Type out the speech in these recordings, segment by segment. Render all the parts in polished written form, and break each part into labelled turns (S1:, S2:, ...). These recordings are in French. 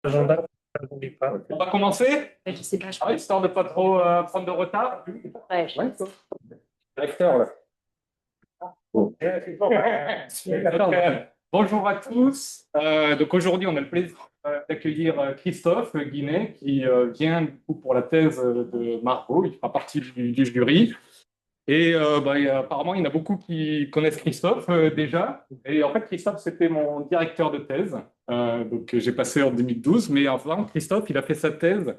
S1: Agenda, ça n'oublie pas.
S2: On va commencer,
S3: Je sais pas, je
S2: histoire de ne pas trop prendre de retard.
S3: ouais,
S1: Directeur, là. Bon.
S2: Donc, bonjour à tous. Donc aujourd'hui, on a le plaisir d'accueillir Christophe Guinet qui vient du coup, pour la thèse de Margot. Il fera partie du jury. Et apparemment, il y en a beaucoup qui connaissent Christophe déjà. Et en fait, Christophe, c'était mon directeur de thèse. Donc j'ai passé en 2012. Mais enfin, Christophe, il a fait sa thèse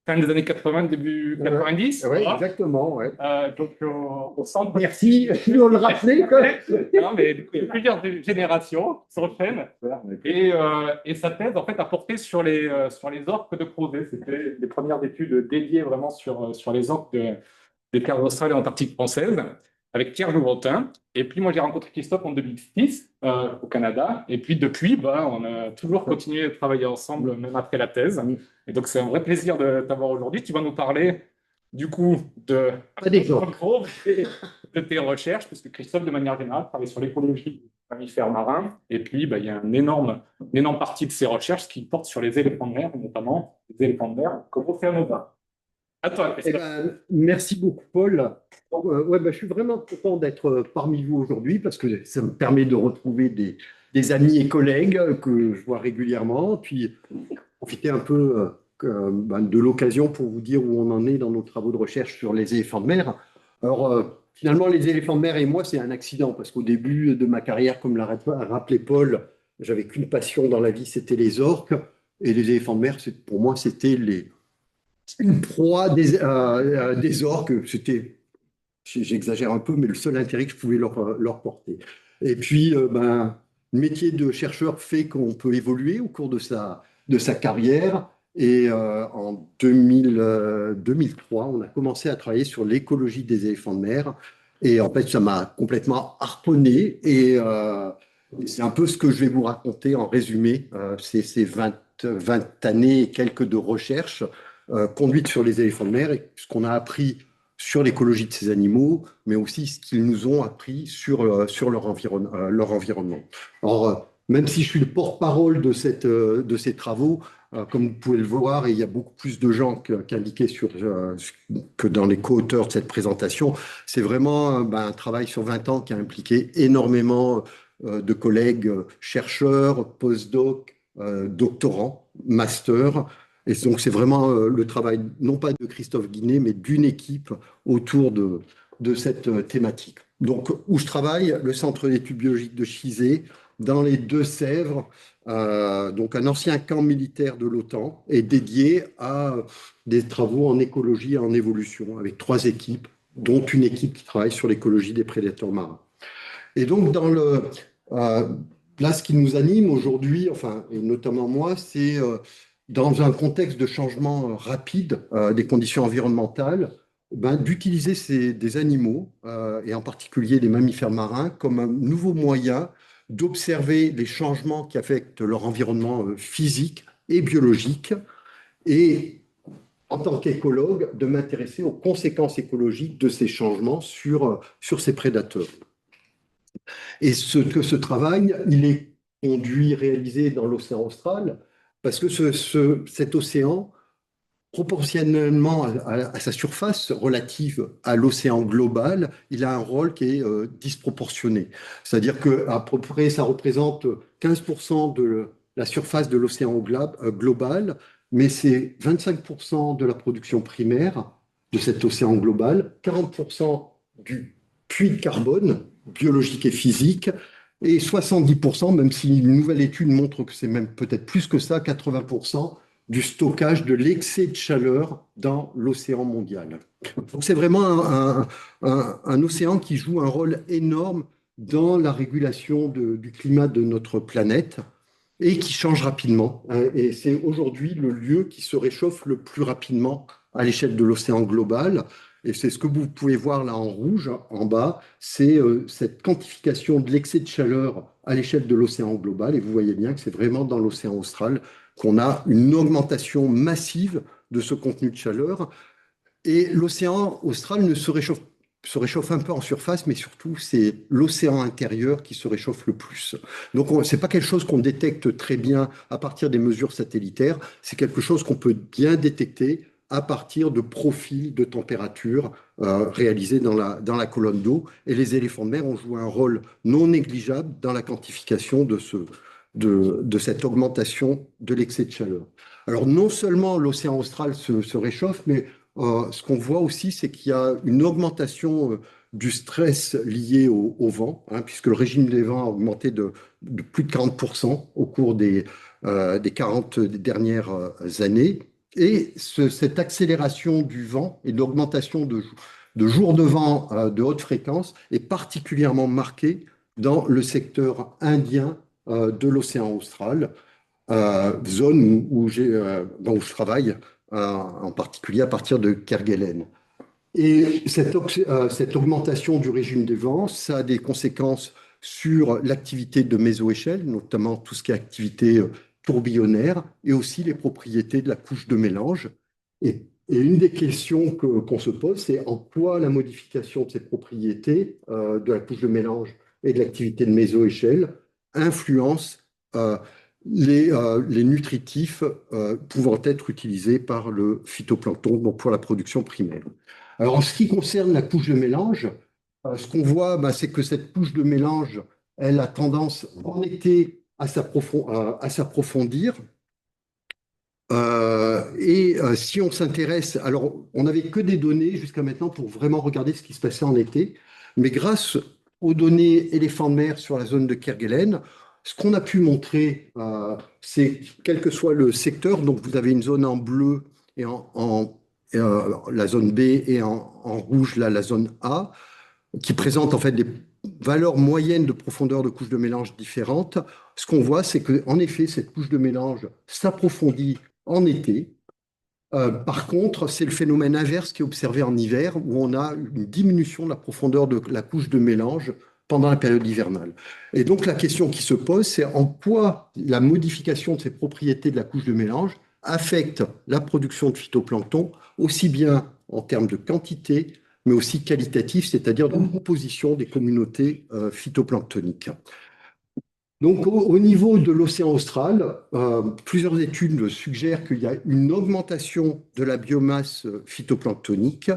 S2: fin des années 80, début 90.
S4: Oui,
S2: Voilà.
S4: exactement. Ouais.
S2: Donc, au centre.
S4: Merci de le rappeler.
S2: Non, mais du coup, il y a plusieurs générations qui s'enchaînent. Et sa thèse, en fait, a porté sur les orques de Crozet. C'était les premières études dédiées vraiment sur les orques des terres australes et antarctiques françaises, avec Pierre Jouventin. Et puis, moi, j'ai rencontré Christophe en 2006 au Canada. Et puis, depuis, on a toujours continué à travailler ensemble, même après la thèse. Et donc, c'est un vrai plaisir de t'avoir aujourd'hui. Tu vas nous parler, du coup,
S4: Pas des orques.
S2: de tes recherches, puisque Christophe, de manière générale, travaille sur l'écologie des mammifères marins. Et puis, il y a une énorme partie de ses recherches qui porte sur les éléphants de mer, notamment les éléphants de mer comme Océanoda. À toi, Christophe.
S4: Merci beaucoup, Paul. Je suis vraiment content d'être parmi vous aujourd'hui parce que ça me permet de retrouver des amis et collègues que je vois régulièrement, puis profiter un peu de l'occasion pour vous dire où on en est dans nos travaux de recherche sur les éléphants de mer. Alors, finalement, les éléphants de mer et moi, c'est un accident parce qu'au début de ma carrière, comme l'a rappelé Paul, j'avais qu'une passion dans la vie, c'était les orques. Et les éléphants de mer, pour moi, c'était une proie des orques. J'exagère un peu, mais le seul intérêt que je pouvais leur porter. Et puis, le métier de chercheur fait qu'on peut évoluer au cours de sa carrière. Et en 2003, on a commencé à travailler sur l'écologie des éléphants de mer. Et en fait, ça m'a complètement harponné. Et c'est un peu ce que je vais vous raconter en résumé. C'est ces 20 années et quelques de recherche conduite sur les éléphants de mer et ce qu'on a appris sur l'écologie de ces animaux, mais aussi ce qu'ils nous ont appris sur leur environnement. Alors, même si je suis le porte-parole de ces travaux, comme vous pouvez le voir, et il y a beaucoup plus de gens qu'indiqués que dans les co-auteurs de cette présentation, c'est vraiment un travail sur 20 ans qui a impliqué énormément de collègues chercheurs, post-doc, doctorants, masters. Et donc, c'est vraiment le travail, non pas de Christophe Guinet, mais d'une équipe autour de cette thématique. Donc, où je travaille, le Centre d'études biologiques de Chizé, dans les Deux-Sèvres, donc un ancien camp militaire de l'OTAN, est dédié à des travaux en écologie et en évolution, avec 3 équipes, dont une équipe qui travaille sur l'écologie des prédateurs marins. Et donc, là, ce qui nous anime aujourd'hui, enfin, et notamment moi, c'est dans un contexte de changement rapide des conditions environnementales, d'utiliser des animaux, et en particulier les mammifères marins, comme un nouveau moyen d'observer les changements qui affectent leur environnement physique et biologique, et en tant qu'écologue, de m'intéresser aux conséquences écologiques de ces changements sur ces prédateurs. Et ce travail, il est réalisé dans l'océan austral, parce que cet océan, proportionnellement à sa surface relative à l'océan global, il a un rôle qui est disproportionné. C'est-à-dire qu'à peu près, ça représente 15% de la surface de l'océan global, mais c'est 25% de la production primaire de cet océan global, 40% du puits de carbone biologique et physique, et 70%, même si une nouvelle étude montre que c'est même peut-être plus que ça, 80% du stockage de l'excès de chaleur dans l'océan mondial. Donc c'est vraiment un océan qui joue un rôle énorme dans la régulation du climat de notre planète et qui change rapidement. Et c'est aujourd'hui le lieu qui se réchauffe le plus rapidement à l'échelle de l'océan global. Et c'est ce que vous pouvez voir là en rouge, en bas, c'est cette quantification de l'excès de chaleur à l'échelle de l'océan global. Et vous voyez bien que c'est vraiment dans l'océan austral qu'on a une augmentation massive de ce contenu de chaleur. Et l'océan austral ne se réchauffe se réchauffe un peu en surface, mais surtout, c'est l'océan intérieur qui se réchauffe le plus. Donc, ce n'est pas quelque chose qu'on détecte très bien à partir des mesures satellitaires, c'est quelque chose qu'on peut bien détecter à partir de profils de température réalisés dans la colonne d'eau. Et les éléphants de mer ont joué un rôle non négligeable dans la quantification de cette augmentation de l'excès de chaleur. Alors, non seulement l'océan austral se réchauffe, mais ce qu'on voit aussi, c'est qu'il y a une augmentation du stress lié au vent, hein, puisque le régime des vents a augmenté de plus de 40% au cours des 40 dernières années. Et cette accélération du vent et l'augmentation de jours de vent de haute fréquence est particulièrement marquée dans le secteur indien de l'océan austral, zone où je travaille, en particulier à partir de Kerguelen. Et cette augmentation du régime des vents, ça a des conséquences sur l'activité de mésoéchelle, notamment tout ce qui est activité tourbillonnaire, et aussi les propriétés de la couche de mélange. Et une des questions qu'on se pose, c'est en quoi la modification de ces propriétés de la couche de mélange et de l'activité de mésoéchelle influence les nutritifs pouvant être utilisés par le phytoplancton, donc pour la production primaire. Alors, en ce qui concerne la couche de mélange, ce qu'on voit, c'est que cette couche de mélange, elle a tendance en été à s'approfondir. Si on s'intéresse, alors on n'avait que des données jusqu'à maintenant pour vraiment regarder ce qui se passait en été, mais grâce aux données éléphants de mer sur la zone de Kerguelen, ce qu'on a pu montrer, c'est quel que soit le secteur, donc vous avez une zone en bleu et la zone B et en rouge, là, la zone A, qui présente en fait des valeurs moyennes de profondeur de couches de mélange différentes. Ce qu'on voit, c'est qu'en effet, cette couche de mélange s'approfondit en été. Par contre, c'est le phénomène inverse qui est observé en hiver, où on a une diminution de la profondeur de la couche de mélange pendant la période hivernale. Et donc, la question qui se pose, c'est en quoi la modification de ces propriétés de la couche de mélange affecte la production de phytoplancton, aussi bien en termes de quantité, mais aussi qualitatif, c'est-à-dire de composition des communautés phytoplanctoniques. Donc, au niveau de l'océan austral, plusieurs études suggèrent qu'il y a une augmentation de la biomasse phytoplanctonique,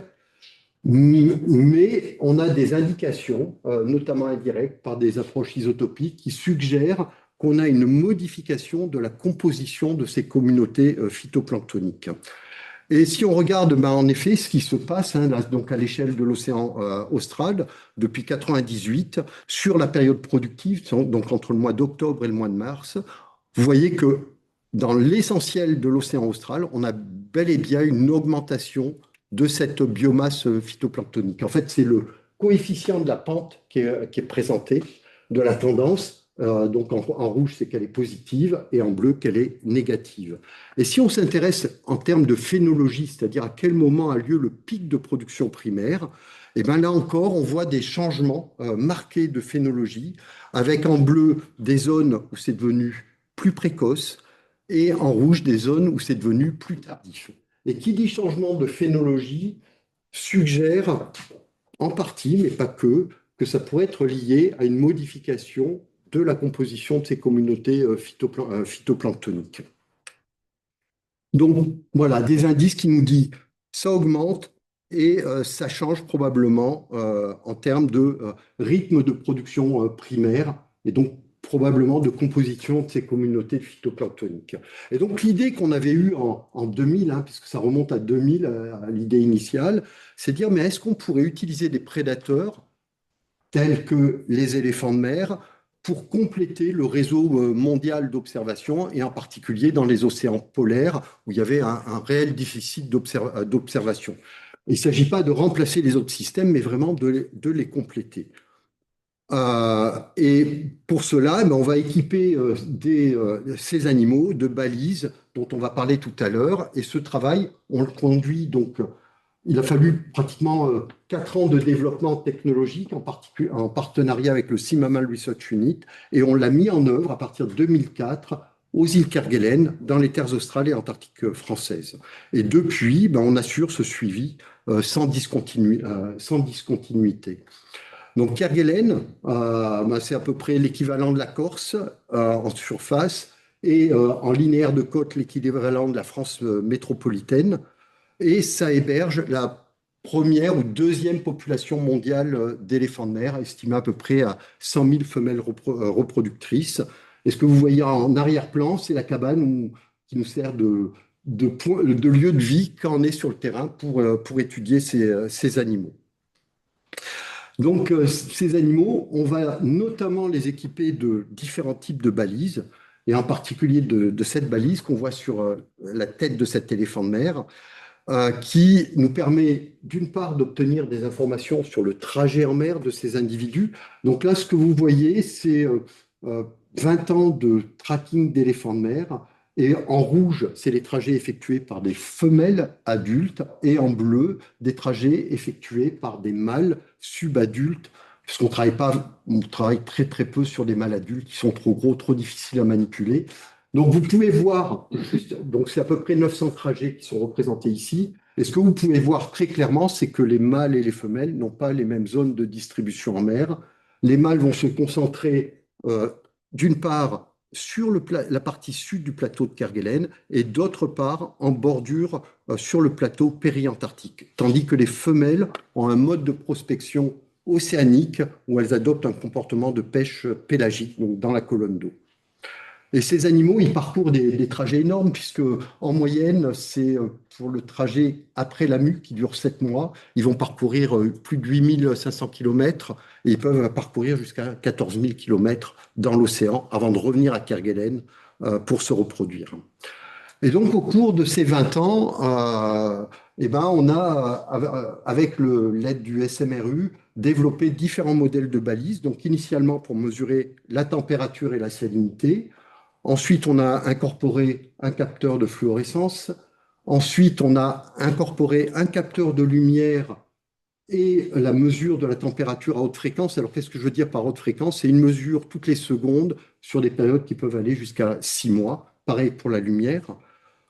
S4: mais on a des indications, notamment indirectes, par des approches isotopiques, qui suggèrent qu'on a une modification de la composition de ces communautés phytoplanctoniques. Et si on regarde, en effet, ce qui se passe donc à l'échelle de l'océan austral depuis 1998, sur la période productive, donc entre le mois d'octobre et le mois de mars, vous voyez que dans l'essentiel de l'océan austral, on a bel et bien une augmentation de cette biomasse phytoplanctonique. En fait, c'est le coefficient de la pente qui est présenté, de la tendance. Donc en rouge, c'est qu'elle est positive, et en bleu, qu'elle est négative. Et si on s'intéresse en termes de phénologie, c'est-à-dire à quel moment a lieu le pic de production primaire, et bien là encore, on voit des changements marqués de phénologie, avec en bleu des zones où c'est devenu plus précoce, et en rouge des zones où c'est devenu plus tardif. Et qui dit changement de phénologie suggère en partie, mais pas que ça pourrait être lié à une modification de la composition de ces communautés phytoplanctoniques. Donc, voilà, des indices qui nous disent ça augmente et ça change probablement en termes de rythme de production primaire et donc probablement de composition de ces communautés phytoplanctoniques. Et donc, l'idée qu'on avait eue en 2000, puisque ça remonte à 2000, à l'idée initiale, c'est de dire, mais est-ce qu'on pourrait utiliser des prédateurs tels que les éléphants de mer pour compléter le réseau mondial d'observation, et en particulier dans les océans polaires, où il y avait un réel déficit d'observation. Il ne s'agit pas de remplacer les autres systèmes, mais vraiment de les compléter. Et pour cela, on va équiper ces animaux de balises dont on va parler tout à l'heure. Et ce travail, on le conduit donc. Il a fallu pratiquement 4 ans de développement technologique, en partenariat avec le Sea Mammal Research Unit, et on l'a mis en œuvre à partir de 2004 aux îles Kerguelen, dans les terres australes et antarctiques françaises. Et depuis, on assure ce suivi sans discontinuité. Donc Kerguelen, c'est à peu près l'équivalent de la Corse en surface et en linéaire de côte, l'équivalent de la France métropolitaine. Et ça héberge la première ou deuxième population mondiale d'éléphants de mer, estimée à peu près à 100 000 femelles reproductrices. Et ce que vous voyez en arrière-plan, c'est la cabane qui nous sert de lieu de vie quand on est sur le terrain pour étudier ces animaux. Donc, ces animaux, on va notamment les équiper de différents types de balises, et en particulier de cette balise qu'on voit sur la tête de cet éléphant de mer, qui nous permet d'une part d'obtenir des informations sur le trajet en mer de ces individus. Donc là, ce que vous voyez, c'est 20 ans de tracking d'éléphants de mer. Et en rouge, c'est les trajets effectués par des femelles adultes, et en bleu, des trajets effectués par des mâles subadultes, puisqu'on on travaille très très peu sur des mâles adultes qui sont trop gros, trop difficiles à manipuler. Donc vous pouvez voir, donc c'est à peu près 900 trajets qui sont représentés ici. Et ce que vous pouvez voir très clairement, c'est que les mâles et les femelles n'ont pas les mêmes zones de distribution en mer. Les mâles vont se concentrer d'une part sur la partie sud du plateau de Kerguelen et d'autre part en bordure sur le plateau péri-antarctique. Tandis que les femelles ont un mode de prospection océanique où elles adoptent un comportement de pêche pélagique, donc dans la colonne d'eau. Et ces animaux, ils parcourent des trajets énormes, puisque en moyenne, c'est pour le trajet après la mue qui dure 7 mois, ils vont parcourir plus de 8500 km et ils peuvent parcourir jusqu'à 14 000 km dans l'océan avant de revenir à Kerguelen pour se reproduire. Et donc, au cours de ces 20 ans, on a, avec l'aide du SMRU, développé différents modèles de balises. Donc, initialement, pour mesurer la température et la salinité. Ensuite, on a incorporé un capteur de fluorescence. Ensuite, on a incorporé un capteur de lumière et la mesure de la température à haute fréquence. Alors, qu'est-ce que je veux dire par haute fréquence? C'est une mesure toutes les secondes sur des périodes qui peuvent aller jusqu'à 6 mois. Pareil pour la lumière.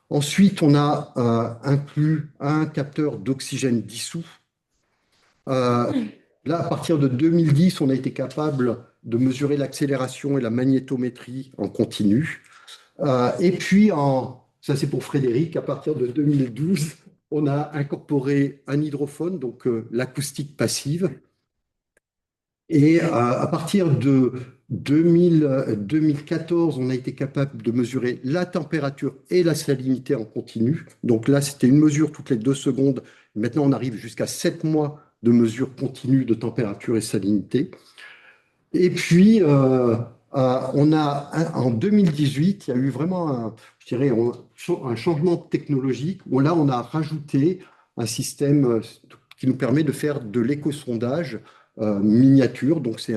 S4: Ensuite, on a inclus un capteur d'oxygène dissous. Là, à partir de 2010, on a été capable de mesurer l'accélération et la magnétométrie en continu. Et puis, ça c'est pour Frédéric, à partir de 2012, on a incorporé un hydrophone, donc l'acoustique passive. Et à partir de 2014, on a été capable de mesurer la température et la salinité en continu. Donc là, c'était une mesure toutes les 2 secondes. Maintenant, on arrive jusqu'à 7 mois de mesure continue de température et salinité. Et puis, en 2018, il y a eu vraiment un changement technologique où là, on a rajouté un système qui nous permet de faire de l'échosondage miniature. Donc, c'est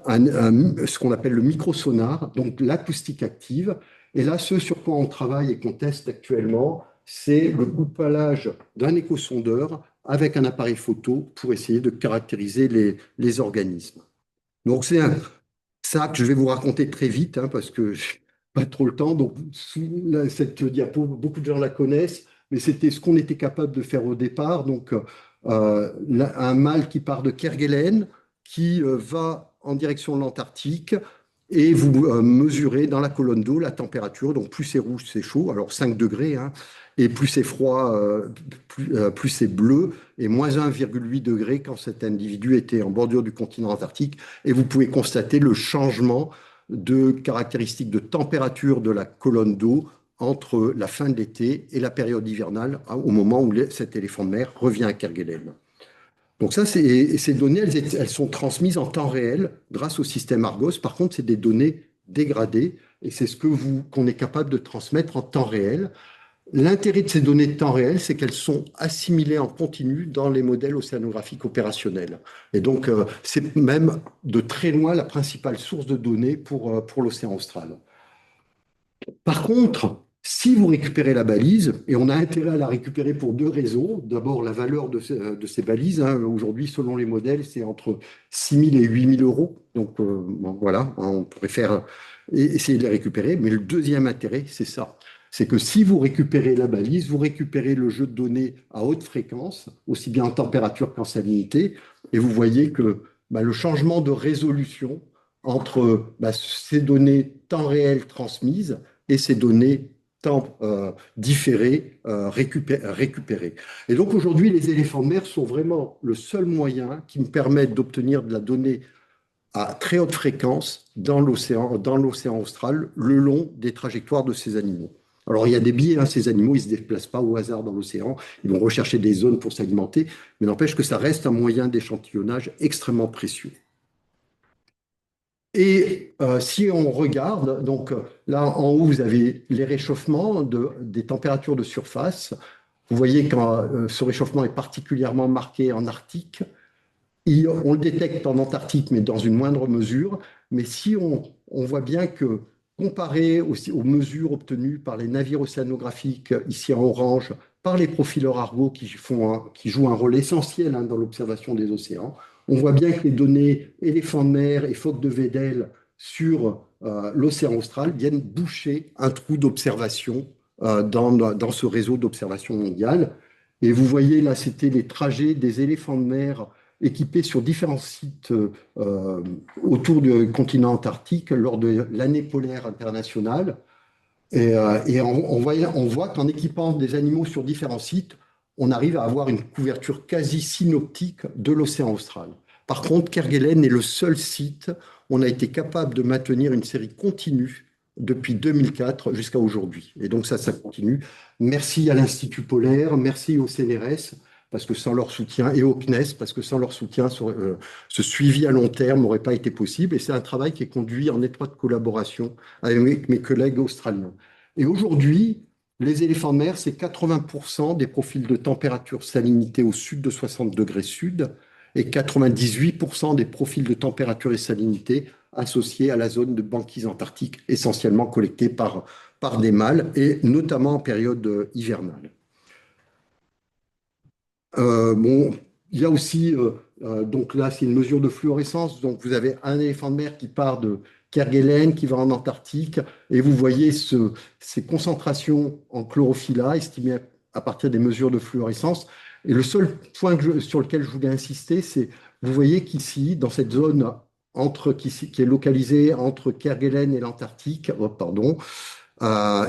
S4: ce qu'on appelle le microsonar, donc l'acoustique active. Et là, ce sur quoi on travaille et qu'on teste actuellement, c'est le couplage d'un échosondeur avec un appareil photo pour essayer de caractériser les organismes. Donc, c'est ça que je vais vous raconter très vite, parce que je n'ai pas trop le temps. Donc, cette diapo, beaucoup de gens la connaissent, mais c'était ce qu'on était capable de faire au départ. Donc, un mâle qui part de Kerguelen, qui va en direction de l'Antarctique, et vous mesurez dans la colonne d'eau la température. Donc, plus c'est rouge, c'est chaud, alors 5 degrés, et plus c'est froid, plus c'est bleu, et moins 1,8 degré quand cet individu était en bordure du continent antarctique. Et vous pouvez constater le changement de caractéristiques de température de la colonne d'eau entre la fin de l'été et la période hivernale, au moment où cet éléphant de mer revient à Kerguelen. Donc ça, ces données, elles sont transmises en temps réel grâce au système Argos. Par contre, c'est des données dégradées, et c'est ce qu'on est capable de transmettre en temps réel. L'intérêt de ces données de temps réel, c'est qu'elles sont assimilées en continu dans les modèles océanographiques opérationnels. Et donc, c'est même de très loin la principale source de données pour l'océan austral. Par contre, Si vous récupérez la balise, et on a intérêt à la récupérer pour deux raisons. D'abord, la valeur de ces balises. Hein. Aujourd'hui, selon les modèles, c'est entre 6 000 et 8 000 euros. Donc, bon, voilà, on pourrait faire, essayer de les récupérer. Mais le deuxième intérêt, c'est ça. C'est que si vous récupérez la balise, vous récupérez le jeu de données à haute fréquence, aussi bien en température qu'en salinité. Et vous voyez que le changement de résolution entre ces données temps réel transmises et ces données temps différé, récupéré. Et donc aujourd'hui, les éléphants de mer sont vraiment le seul moyen qui me permettent d'obtenir de la donnée à très haute fréquence dans l'océan austral, le long des trajectoires de ces animaux. Alors il y a des biais, hein, ces animaux, ils ne se déplacent pas au hasard dans l'océan, ils vont rechercher des zones pour s'alimenter, mais n'empêche que ça reste un moyen d'échantillonnage extrêmement précieux. Et si on regarde, donc là en haut, vous avez les réchauffements des températures de surface. Vous voyez que ce réchauffement est particulièrement marqué en Arctique. On le détecte en Antarctique, mais dans une moindre mesure. Mais si on voit bien que, comparé aussi aux mesures obtenues par les navires océanographiques, ici en orange, par les profileurs Argo qui jouent un rôle essentiel, hein, dans l'observation des océans, on voit bien que les données éléphants de mer et phoques de Weddell sur l'océan austral viennent boucher un trou d'observation dans ce réseau d'observation mondiale. Et vous voyez là, c'était les trajets des éléphants de mer équipés sur différents sites autour du continent antarctique lors de l'année polaire internationale. Et on voit qu'en équipant des animaux sur différents sites, on arrive à avoir une couverture quasi synoptique de l'océan austral. Par contre, Kerguelen est le seul site où on a été capable de maintenir une série continue depuis 2004 jusqu'à aujourd'hui. Et donc ça continue. Merci à l'Institut polaire, merci au CNRS, parce que sans leur soutien, et au CNES, parce que sans leur soutien, ce suivi à long terme n'aurait pas été possible. Et c'est un travail qui est conduit en étroite collaboration avec mes collègues australiens. Et aujourd'hui, les éléphants de mer, c'est 80% des profils de température salinité au sud de 60 degrés sud et 98% des profils de température et salinité associés à la zone de banquise antarctique, essentiellement collectés par des mâles et notamment en période hivernale. Bon, il y a aussi, donc là, c'est une mesure de fluorescence. Donc, vous avez un éléphant de mer qui part de Kerguelen, qui va en Antarctique, et vous voyez ces concentrations en chlorophylla estimées à partir des mesures de fluorescence. Et le seul point sur lequel je voulais insister, c'est, vous voyez qu'ici, dans cette zone qui est localisée entre Kerguelen et l'Antarctique,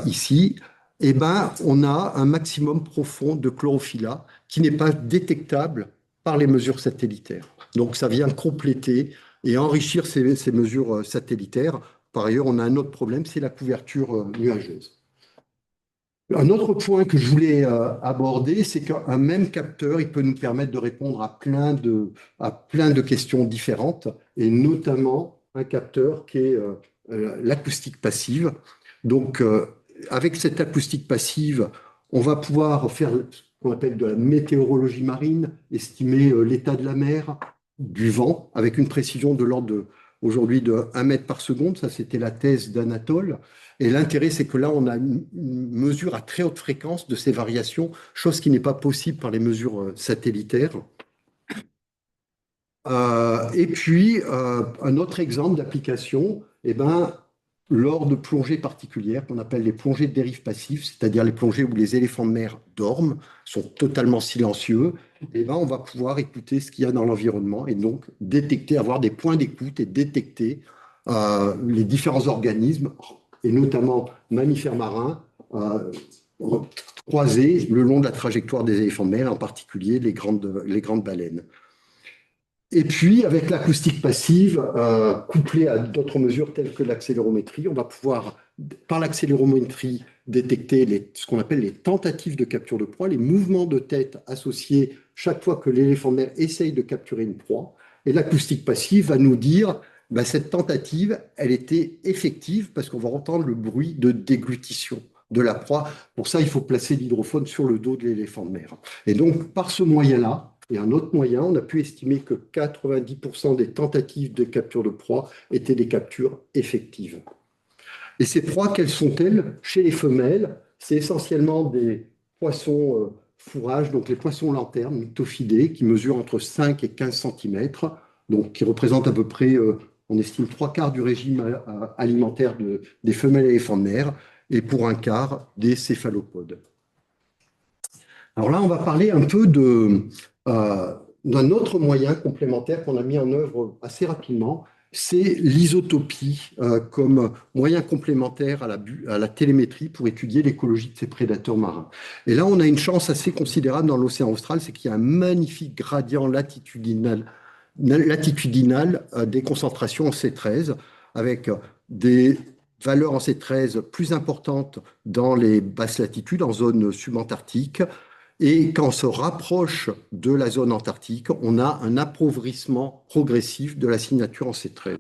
S4: ici, eh ben, on a un maximum profond de chlorophylla qui n'est pas détectable par les mesures satellitaires. Donc, ça vient compléter et enrichir ces mesures satellitaires. Par ailleurs, on a un autre problème, c'est la couverture nuageuse. Un autre point que je voulais aborder, c'est qu'un même capteur, il peut nous permettre de répondre à plein de questions différentes, et notamment un capteur qui est l'acoustique passive. Donc, avec cette acoustique passive, on va pouvoir faire ce qu'on appelle de la météorologie marine, estimer l'état de la mer, du vent, avec une précision de l'ordre aujourd'hui de 1 mètre par seconde. Ça, c'était la thèse d'Anatole. Et l'intérêt, c'est que là, on a une mesure à très haute fréquence de ces variations, chose qui n'est pas possible par les mesures satellitaires. Et puis, un autre exemple d'application, eh ben, lors de plongées particulières qu'on appelle les plongées de dérive passive, c'est-à-dire les plongées où les éléphants de mer dorment, sont totalement silencieux, eh ben, on va pouvoir écouter ce qu'il y a dans l'environnement et donc détecter, avoir des points d'écoute et détecter les différents organismes, et notamment mammifères marins, croisés le long de la trajectoire des éléphants de mer, en particulier les grandes baleines. Et puis, avec l'acoustique passive, couplée à d'autres mesures telles que l'accélérométrie, on va pouvoir, par l'accélérométrie, détecter ce qu'on appelle les tentatives de capture de proie, les mouvements de tête associés chaque fois que l'éléphant de mer essaye de capturer une proie. Et l'acoustique passive va nous dire, cette tentative, elle était effective parce qu'on va entendre le bruit de déglutition de la proie. Pour ça, il faut placer l'hydrophone sur le dos de l'éléphant de mer. Et donc, par ce moyen-là, et un autre moyen, on a pu estimer que 90% des tentatives de capture de proie étaient des captures effectives. Et ces proies, quelles sont-elles? Chez les femelles, c'est essentiellement des poissons fourrage, donc les poissons lanternes, mythophidés, qui mesurent entre 5 et 15 cm, donc qui représentent à peu près, on estime, 3/4 du régime alimentaire des femelles éléphants de mer, et pour un quart des céphalopodes. Alors là, on va parler un peu d'un autre moyen complémentaire qu'on a mis en œuvre assez rapidement, c'est l'isotopie comme moyen complémentaire à la télémétrie pour étudier l'écologie de ces prédateurs marins. Et là, on a une chance assez considérable dans l'océan austral, c'est qu'il y a un magnifique gradient latitudinal des concentrations en C13, avec des valeurs en C13 plus importantes dans les basses latitudes, en zone subantarctique. Et quand on se rapproche de la zone antarctique, on a un appauvrissement progressif de la signature en C13.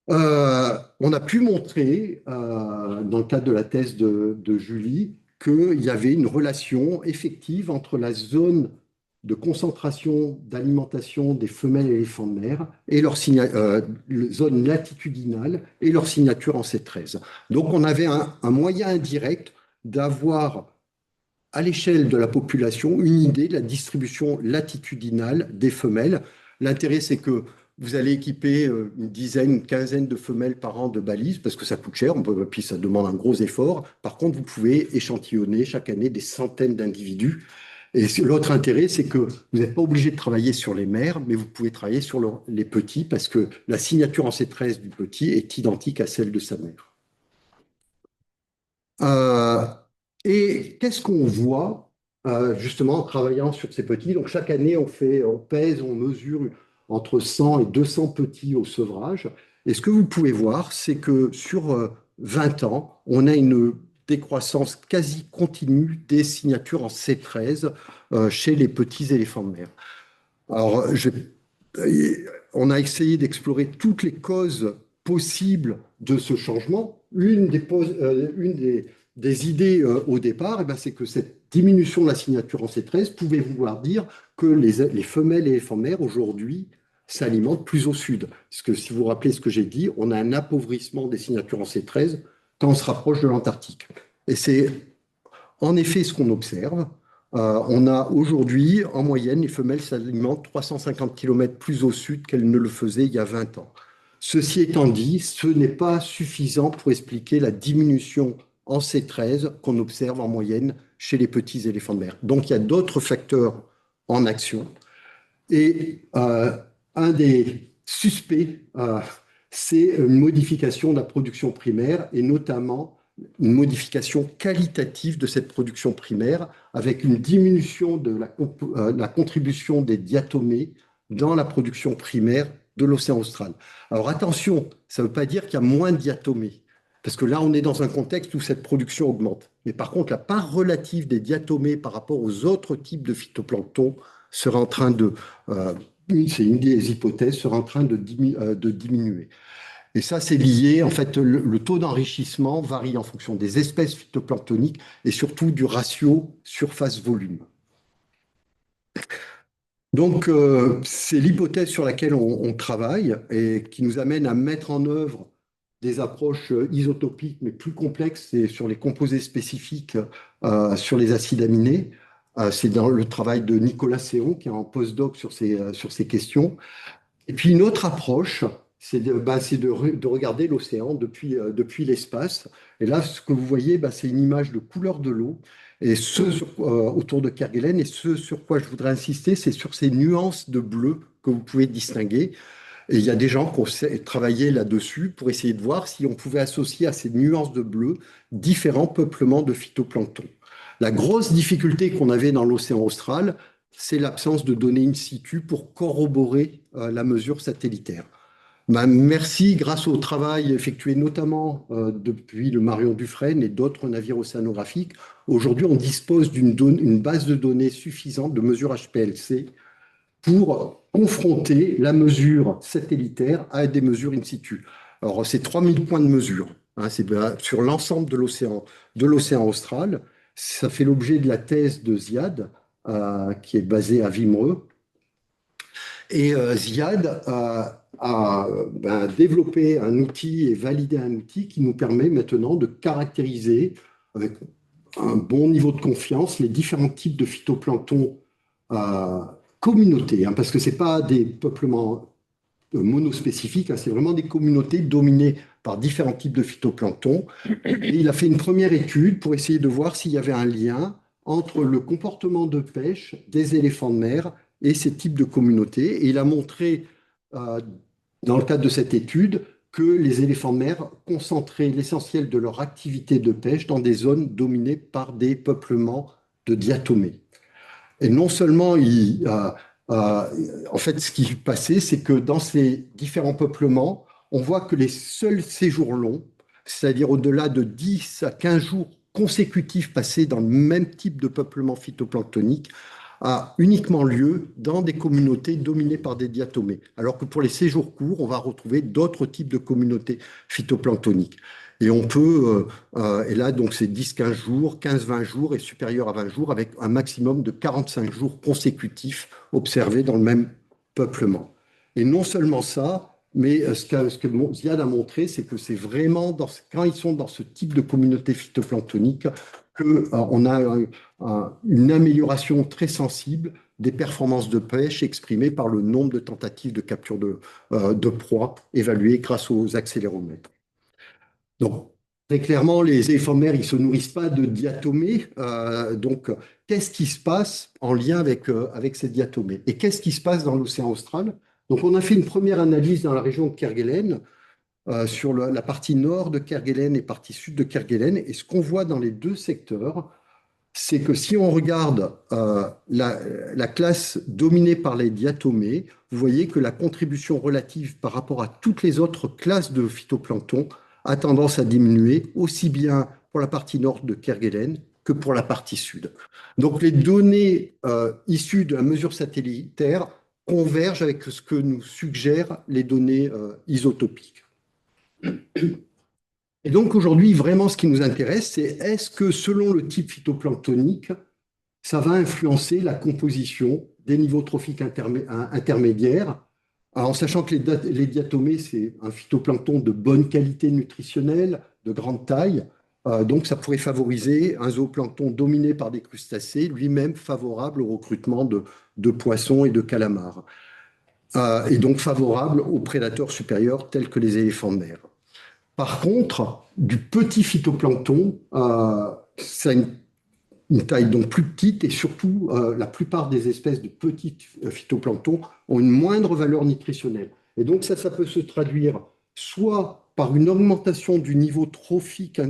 S4: On a pu montrer, dans le cadre de la thèse de Julie, qu'il y avait une relation effective entre la zone de concentration d'alimentation des femelles éléphants de mer et leur zone latitudinale et leur signature en C13. Donc on avait un moyen indirect d'avoir à l'échelle de la population une idée de la distribution latitudinale des femelles. L'intérêt, c'est que vous allez équiper une dizaine, une quinzaine de femelles par an de balises, parce que ça coûte cher, puis ça demande un gros effort. Par contre, vous pouvez échantillonner chaque année des centaines d'individus. Et l'autre intérêt, c'est que vous n'êtes pas obligé de travailler sur les mères, mais vous pouvez travailler sur les petits, parce que la signature en C13 du petit est identique à celle de sa mère. Et qu'est-ce qu'on voit justement en travaillant sur ces petits? Donc chaque année, on pèse, on mesure entre 100 et 200 petits au sevrage. Et ce que vous pouvez voir, c'est que sur 20 ans, on a une décroissance quasi continue des signatures en C13 chez les petits éléphants de mer. Alors, on a essayé d'explorer toutes les causes possibles de ce changement. Une des idées au départ, c'est que cette diminution de la signature en C13 pouvait vouloir dire que les femelles éléphants de mer aujourd'hui s'alimentent plus au sud. Parce que si vous vous rappelez ce que j'ai dit, on a un appauvrissement des signatures en C13 quand on se rapproche de l'Antarctique. Et c'est en effet ce qu'on observe. On a aujourd'hui, en moyenne, les femelles s'alimentent 350 km plus au sud qu'elles ne le faisaient il y a 20 ans. Ceci étant dit, ce n'est pas suffisant pour expliquer la diminution en C13 qu'on observe en moyenne chez les petits éléphants de mer. Donc il y a d'autres facteurs en action. Et un des suspects, c'est une modification de la production primaire et notamment une modification qualitative de cette production primaire avec une diminution de la contribution des diatomées dans la production primaire de l'océan austral. Alors attention, ça ne veut pas dire qu'il y a moins de diatomées, parce que là, on est dans un contexte où cette production augmente. Mais par contre, la part relative des diatomées par rapport aux autres types de phytoplancton sera en train c'est une des hypothèses, sera en train de diminuer. Et ça, c'est lié, en fait, le taux d'enrichissement varie en fonction des espèces phytoplanctoniques et surtout du ratio surface-volume. Donc, c'est l'hypothèse sur laquelle on travaille et qui nous amène à mettre en œuvre des approches isotopiques, mais plus complexes, c'est sur les composés spécifiques, sur les acides aminés. C'est dans le travail de Nicolas Séon, qui est en postdoc sur ces questions. Et puis, une autre approche, c'est de regarder l'océan depuis l'espace. Et là, ce que vous voyez, c'est une image de couleur de l'eau et autour de Kerguelen. Et ce sur quoi je voudrais insister, c'est sur ces nuances de bleu que vous pouvez distinguer. Et il y a des gens qui ont travaillé là-dessus pour essayer de voir si on pouvait associer à ces nuances de bleu différents peuplements de phytoplancton. La grosse difficulté qu'on avait dans l'océan austral, c'est l'absence de données in situ pour corroborer la mesure satellitaire. Merci, grâce au travail effectué notamment depuis le Marion Dufresne et d'autres navires océanographiques, aujourd'hui on dispose d'une base de données suffisante de mesures HPLC pour confronter la mesure satellitaire à des mesures in situ. Alors c'est 3000 points de mesure, c'est sur l'ensemble de l'océan austral. Ça fait l'objet de la thèse de Ziad, qui est basée à Wimereux. Et Ziad a développé un outil et validé un outil qui nous permet maintenant de caractériser avec un bon niveau de confiance les différents types de phytoplancton euh, communautés, hein, parce que ce n'est pas des peuplements monospécifiques, hein, c'est vraiment des communautés dominées par différents types de phytoplancton. Et il a fait une première étude pour essayer de voir s'il y avait un lien entre le comportement de pêche des éléphants de mer et ces types de communautés. Et il a montré, euh, dans le cadre de cette étude, que les éléphants de mer concentraient l'essentiel de leur activité de pêche dans des zones dominées par des peuplements de diatomées. Et non seulement en fait, ce qui passait, c'est que dans ces différents peuplements, on voit que les seuls séjours longs, c'est-à-dire au-delà de 10 à 15 jours consécutifs passés dans le même type de peuplement phytoplanctonique, a uniquement lieu dans des communautés dominées par des diatomées. Alors que pour les séjours courts, on va retrouver d'autres types de communautés phytoplanctoniques. Et on peut, et là, donc c'est 10-15 jours, 15-20 jours et supérieur à 20 jours, avec un maximum de 45 jours consécutifs observés dans le même peuplement. Et non seulement ça, mais ce que Ziad a montré, c'est que c'est vraiment quand ils sont dans ce type de communauté phytoplanctonique qu'on a une amélioration très sensible des performances de pêche exprimées par le nombre de tentatives de capture de proie évaluées grâce aux accéléromètres. Donc, très clairement, les éléphants de mer, ils ne se nourrissent pas de diatomées. Donc, qu'est-ce qui se passe en lien avec ces diatomées? Et qu'est-ce qui se passe dans l'océan austral? Donc, on a fait une première analyse dans la région de Kerguelen, sur la partie nord de Kerguelen et partie sud de Kerguelen. Et ce qu'on voit dans les deux secteurs, c'est que si on regarde la classe dominée par les diatomées, vous voyez que la contribution relative par rapport à toutes les autres classes de phytoplancton a tendance à diminuer, aussi bien pour la partie nord de Kerguelen que pour la partie sud. Donc les données issues de la mesure satellitaire convergent avec ce que nous suggèrent les données isotopiques. Et donc aujourd'hui, vraiment, ce qui nous intéresse, c'est est-ce que selon le type phytoplanctonique, ça va influencer la composition des niveaux trophiques intermédiaires, en sachant que les diatomées, c'est un phytoplancton de bonne qualité nutritionnelle, de grande taille, donc ça pourrait favoriser un zooplancton dominé par des crustacés, lui-même favorable au recrutement de poissons et de calamars, et donc favorable aux prédateurs supérieurs tels que les éléphants de mer. Par contre, du petit phytoplancton, ça a une taille donc plus petite et surtout, la plupart des espèces de petits phytoplanctons ont une moindre valeur nutritionnelle. Et donc ça peut se traduire soit par une augmentation du niveau trophique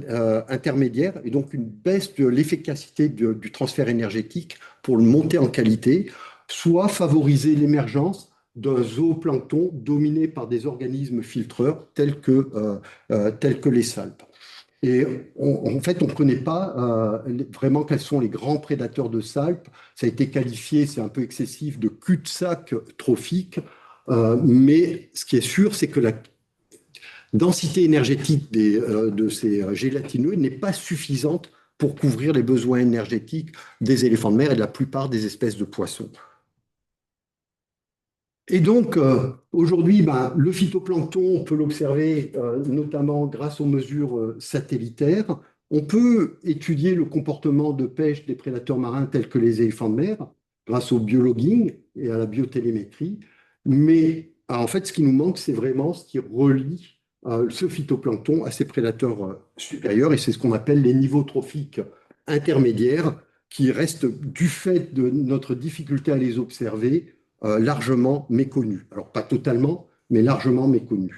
S4: intermédiaire et donc une baisse de l'efficacité du transfert énergétique pour le monter en qualité, soit favoriser l'émergence d'un zooplancton dominé par des organismes filtreurs tels que les salpes. Et en fait, on ne connaît pas vraiment quels sont les grands prédateurs de salpes. Ça a été qualifié, c'est un peu excessif, de cul-de-sac trophique. Mais ce qui est sûr, c'est que la densité énergétique de ces gélatineux n'est pas suffisante pour couvrir les besoins énergétiques des éléphants de mer et de la plupart des espèces de poissons. Et donc, aujourd'hui, le phytoplancton, on peut l'observer notamment grâce aux mesures satellitaires. On peut étudier le comportement de pêche des prédateurs marins tels que les éléphants de mer grâce au biologging et à la biotélémétrie. Mais en fait, ce qui nous manque, c'est vraiment ce qui relie ce phytoplancton à ses prédateurs supérieurs. Et c'est ce qu'on appelle les niveaux trophiques intermédiaires qui restent, du fait de notre difficulté à les observer, largement méconnus. Alors, pas totalement, mais largement méconnus.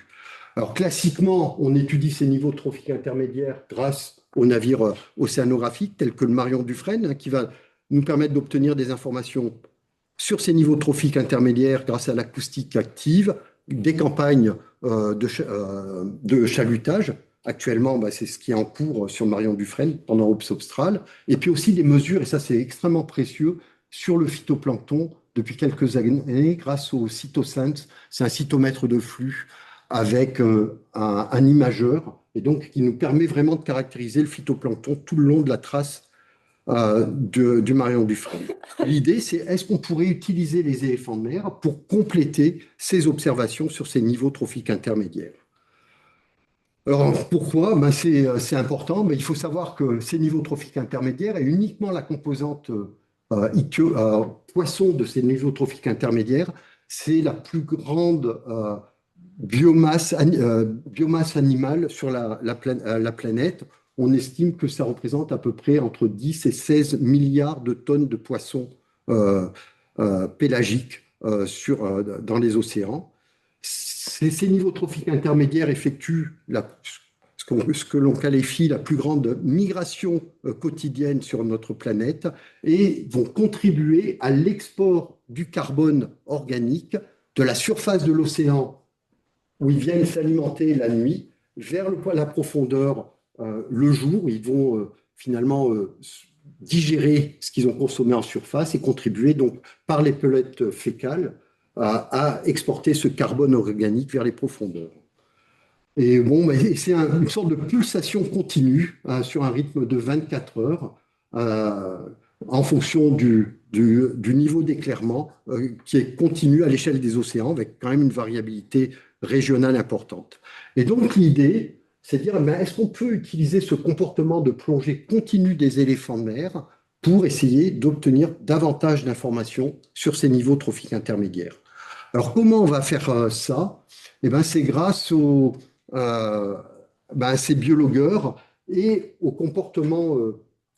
S4: Alors, classiquement, on étudie ces niveaux trophiques intermédiaires grâce aux navires océanographiques tels que le Marion Dufresne, hein, qui va nous permettre d'obtenir des informations sur ces niveaux trophiques intermédiaires grâce à l'acoustique active, des campagnes de chalutage. Actuellement, c'est ce qui est en cours sur Marion Dufresne pendant Ops Austral. Et puis aussi des mesures, et ça c'est extrêmement précieux, sur le phytoplancton depuis quelques années grâce au Cytosense. C'est un cytomètre de flux avec un imageur, et donc qui nous permet vraiment de caractériser le phytoplancton tout le long de la trace du Marion Dufresne. L'idée, c'est est-ce qu'on pourrait utiliser les éléphants de mer pour compléter ces observations sur ces niveaux trophiques intermédiaires? Alors pourquoi? Ben, c'est important, mais il faut savoir que ces niveaux trophiques intermédiaires est uniquement la composante poisson de ces niveaux trophiques intermédiaires, c'est la plus grande biomasse animale sur la planète. On estime que ça représente à peu près entre 10 et 16 milliards de tonnes de poissons pélagiques dans les océans. Ces niveaux trophiques intermédiaires effectuent ce que l'on qualifie la plus grande migration quotidienne sur notre planète et vont contribuer à l'export du carbone organique de la surface de l'océan où ils viennent s'alimenter la nuit vers la profondeur le jour. Ils vont finalement digérer ce qu'ils ont consommé en surface et contribuer donc par les pellettes fécales à exporter ce carbone organique vers les profondeurs. Et bon, c'est une sorte de pulsation continue sur un rythme de 24 heures en fonction du niveau d'éclairement qui est continu à l'échelle des océans avec quand même une variabilité régionale importante. Et donc l'idée, c'est de dire, est-ce qu'on peut utiliser ce comportement de plongée continue des éléphants de mer pour essayer d'obtenir davantage d'informations sur ces niveaux trophiques intermédiaires? Alors comment on va faire ça? C'est grâce ces biologueurs et au comportement,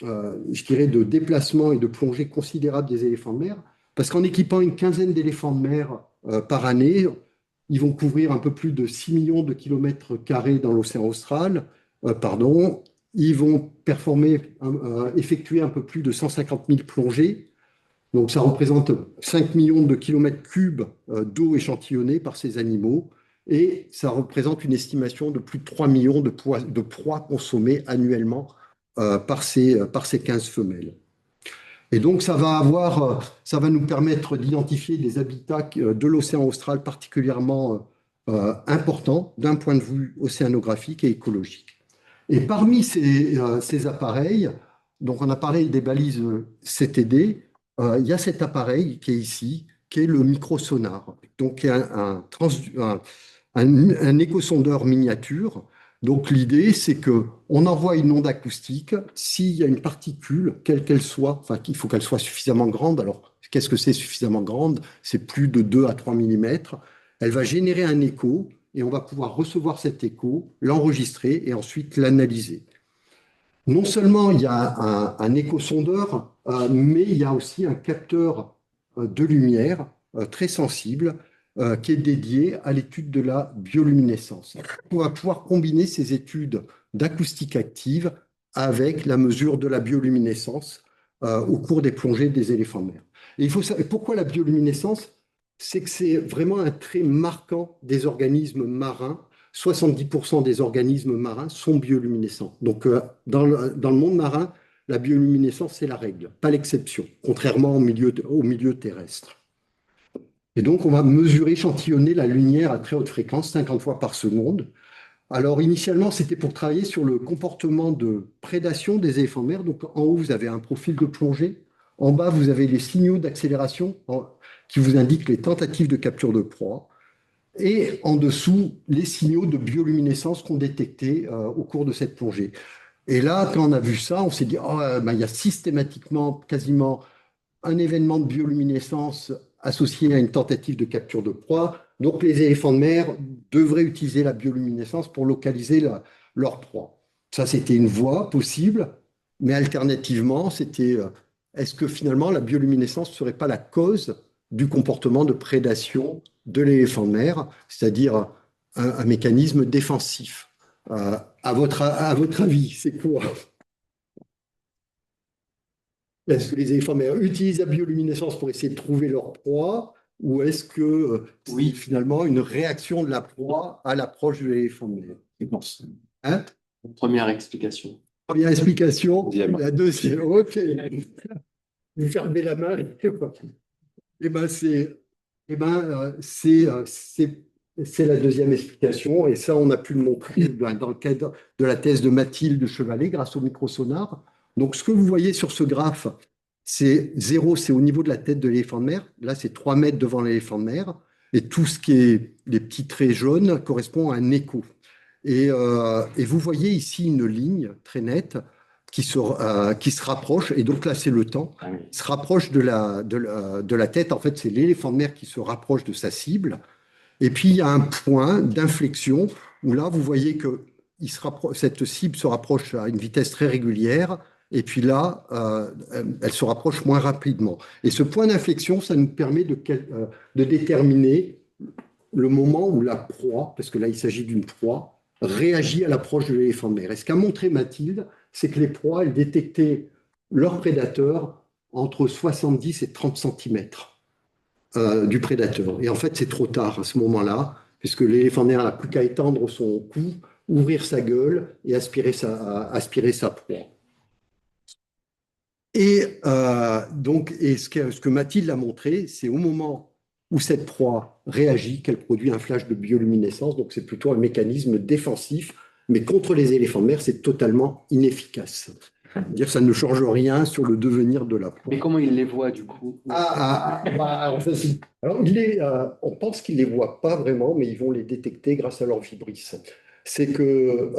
S4: je dirais, de déplacement et de plongée considérable des éléphants de mer, parce qu'en équipant une quinzaine d'éléphants de mer par année, ils vont couvrir un peu plus de 6 millions de kilomètres carrés dans l'océan austral, ils vont effectuer un peu plus de 150 000 plongées. Donc, ça représente 5 millions de kilomètres cubes d'eau échantillonnée par ces animaux et ça représente une estimation de plus de 3 millions de proies consommées annuellement par ces 15 femelles. Et donc, ça va nous permettre d'identifier des habitats de l'océan austral particulièrement importants d'un point de vue océanographique et écologique. Et parmi ces appareils, donc on a parlé des balises CTD, il y a cet appareil qui est ici, qui est le microsonar. Donc, un échosondeur miniature. Donc, l'idée, c'est qu'on envoie une onde acoustique. S'il y a une particule, quelle qu'elle soit, enfin, il faut qu'elle soit suffisamment grande. Alors, qu'est-ce que c'est suffisamment grande? C'est plus de 2 à 3 mm. Elle va générer un écho et on va pouvoir recevoir cet écho, l'enregistrer et ensuite l'analyser. Non seulement il y a un échosondeur, mais il y a aussi un capteur de lumière très sensible qui est dédié à l'étude de la bioluminescence. On va pouvoir combiner ces études d'acoustique active avec la mesure de la bioluminescence au cours des plongées des éléphants de mer. Et il faut savoir, pourquoi la bioluminescence? C'est que c'est vraiment un trait marquant des organismes marins. 70% des organismes marins sont bioluminescents. Donc, dans le monde marin, la bioluminescence, c'est la règle, pas l'exception, contrairement au milieu terrestre. Et donc, on va mesurer, échantillonner la lumière à très haute fréquence, 50 fois par seconde. Alors, initialement, c'était pour travailler sur le comportement de prédation des éléphants de mer. Donc, en haut, vous avez un profil de plongée. En bas, vous avez les signaux d'accélération qui vous indiquent les tentatives de capture de proie. Et en dessous, les signaux de bioluminescence qu'on détectait au cours de cette plongée. Et là, quand on a vu ça, on s'est dit, il y a systématiquement, quasiment, un événement de bioluminescence associé à une tentative de capture de proie. Donc, les éléphants de mer devraient utiliser la bioluminescence pour localiser leur proie. Ça, c'était une voie possible, mais alternativement, c'était, est-ce que finalement, la bioluminescence ne serait pas la cause du comportement de prédation de l'éléphant de mer, c'est-à-dire un mécanisme défensif. À votre avis, c'est quoi? Est-ce que les éléphants de mer utilisent la bioluminescence pour essayer de trouver leur proie ou est-ce que c'est finalement une réaction de la proie à l'approche de l'éléphant de mer?
S3: Je pense.
S4: Hein?
S3: Première explication.
S4: Première explication.
S3: Deuxième.
S4: La deuxième, ok. Vous fermez la main. C'est la deuxième explication, et ça, on a pu le montrer dans le cadre de la thèse de Mathilde Chevalet grâce au microsonar. Donc, ce que vous voyez sur ce graphe, c'est 0, c'est au niveau de la tête de l'éléphant de mer. Là, c'est 3 mètres devant l'éléphant de mer. Et tout ce qui est les petits traits jaunes correspond à un écho. Et vous voyez ici une ligne très nette qui se rapproche, et donc là c'est le temps, se rapproche de la tête. En fait, c'est l'éléphant de mer qui se rapproche de sa cible. Et puis il y a un point d'inflexion où là vous voyez que cette cible se rapproche à une vitesse très régulière, et puis là elle se rapproche moins rapidement. Et ce point d'inflexion, ça nous permet de déterminer le moment où la proie, parce que là il s'agit d'une proie, réagit à l'approche de l'éléphant de mer. Et ce qu'a montré Mathilde, c'est que les proies, elles détectaient leurs prédateurs entre 70 et 30 centimètres du prédateur. Et en fait, c'est trop tard à ce moment-là, puisque l'éléphant de mer n'a plus qu'à étendre son cou, ouvrir sa gueule et aspirer sa proie. Et ce que Mathilde a montré, c'est au moment où cette proie réagit qu'elle produit un flash de bioluminescence. Donc c'est plutôt un mécanisme défensif, mais contre les éléphants de mer, c'est totalement inefficace. C'est-à-dire que ça ne change rien sur le devenir de la proie.
S3: Mais comment il les voit du coup?
S4: Alors, on pense qu'ils ne les voient pas vraiment, mais ils vont les détecter grâce à leur vibrisses. C'est que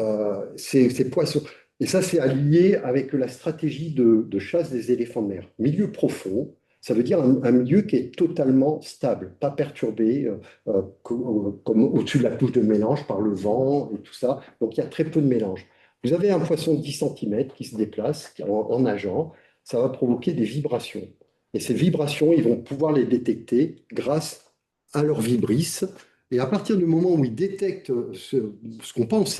S4: ces poissons, et ça c'est allié avec la stratégie de chasse des éléphants de mer. Milieu profond, ça veut dire un milieu qui est totalement stable, pas perturbé, comme au-dessus de la couche de mélange par le vent et tout ça. Donc il y a très peu de mélange. Vous avez un poisson de 10 cm qui se déplace en nageant, ça va provoquer des vibrations. Et ces vibrations, ils vont pouvoir les détecter grâce à leur vibrisses. Et à partir du moment où ils détectent ce qu'on pense,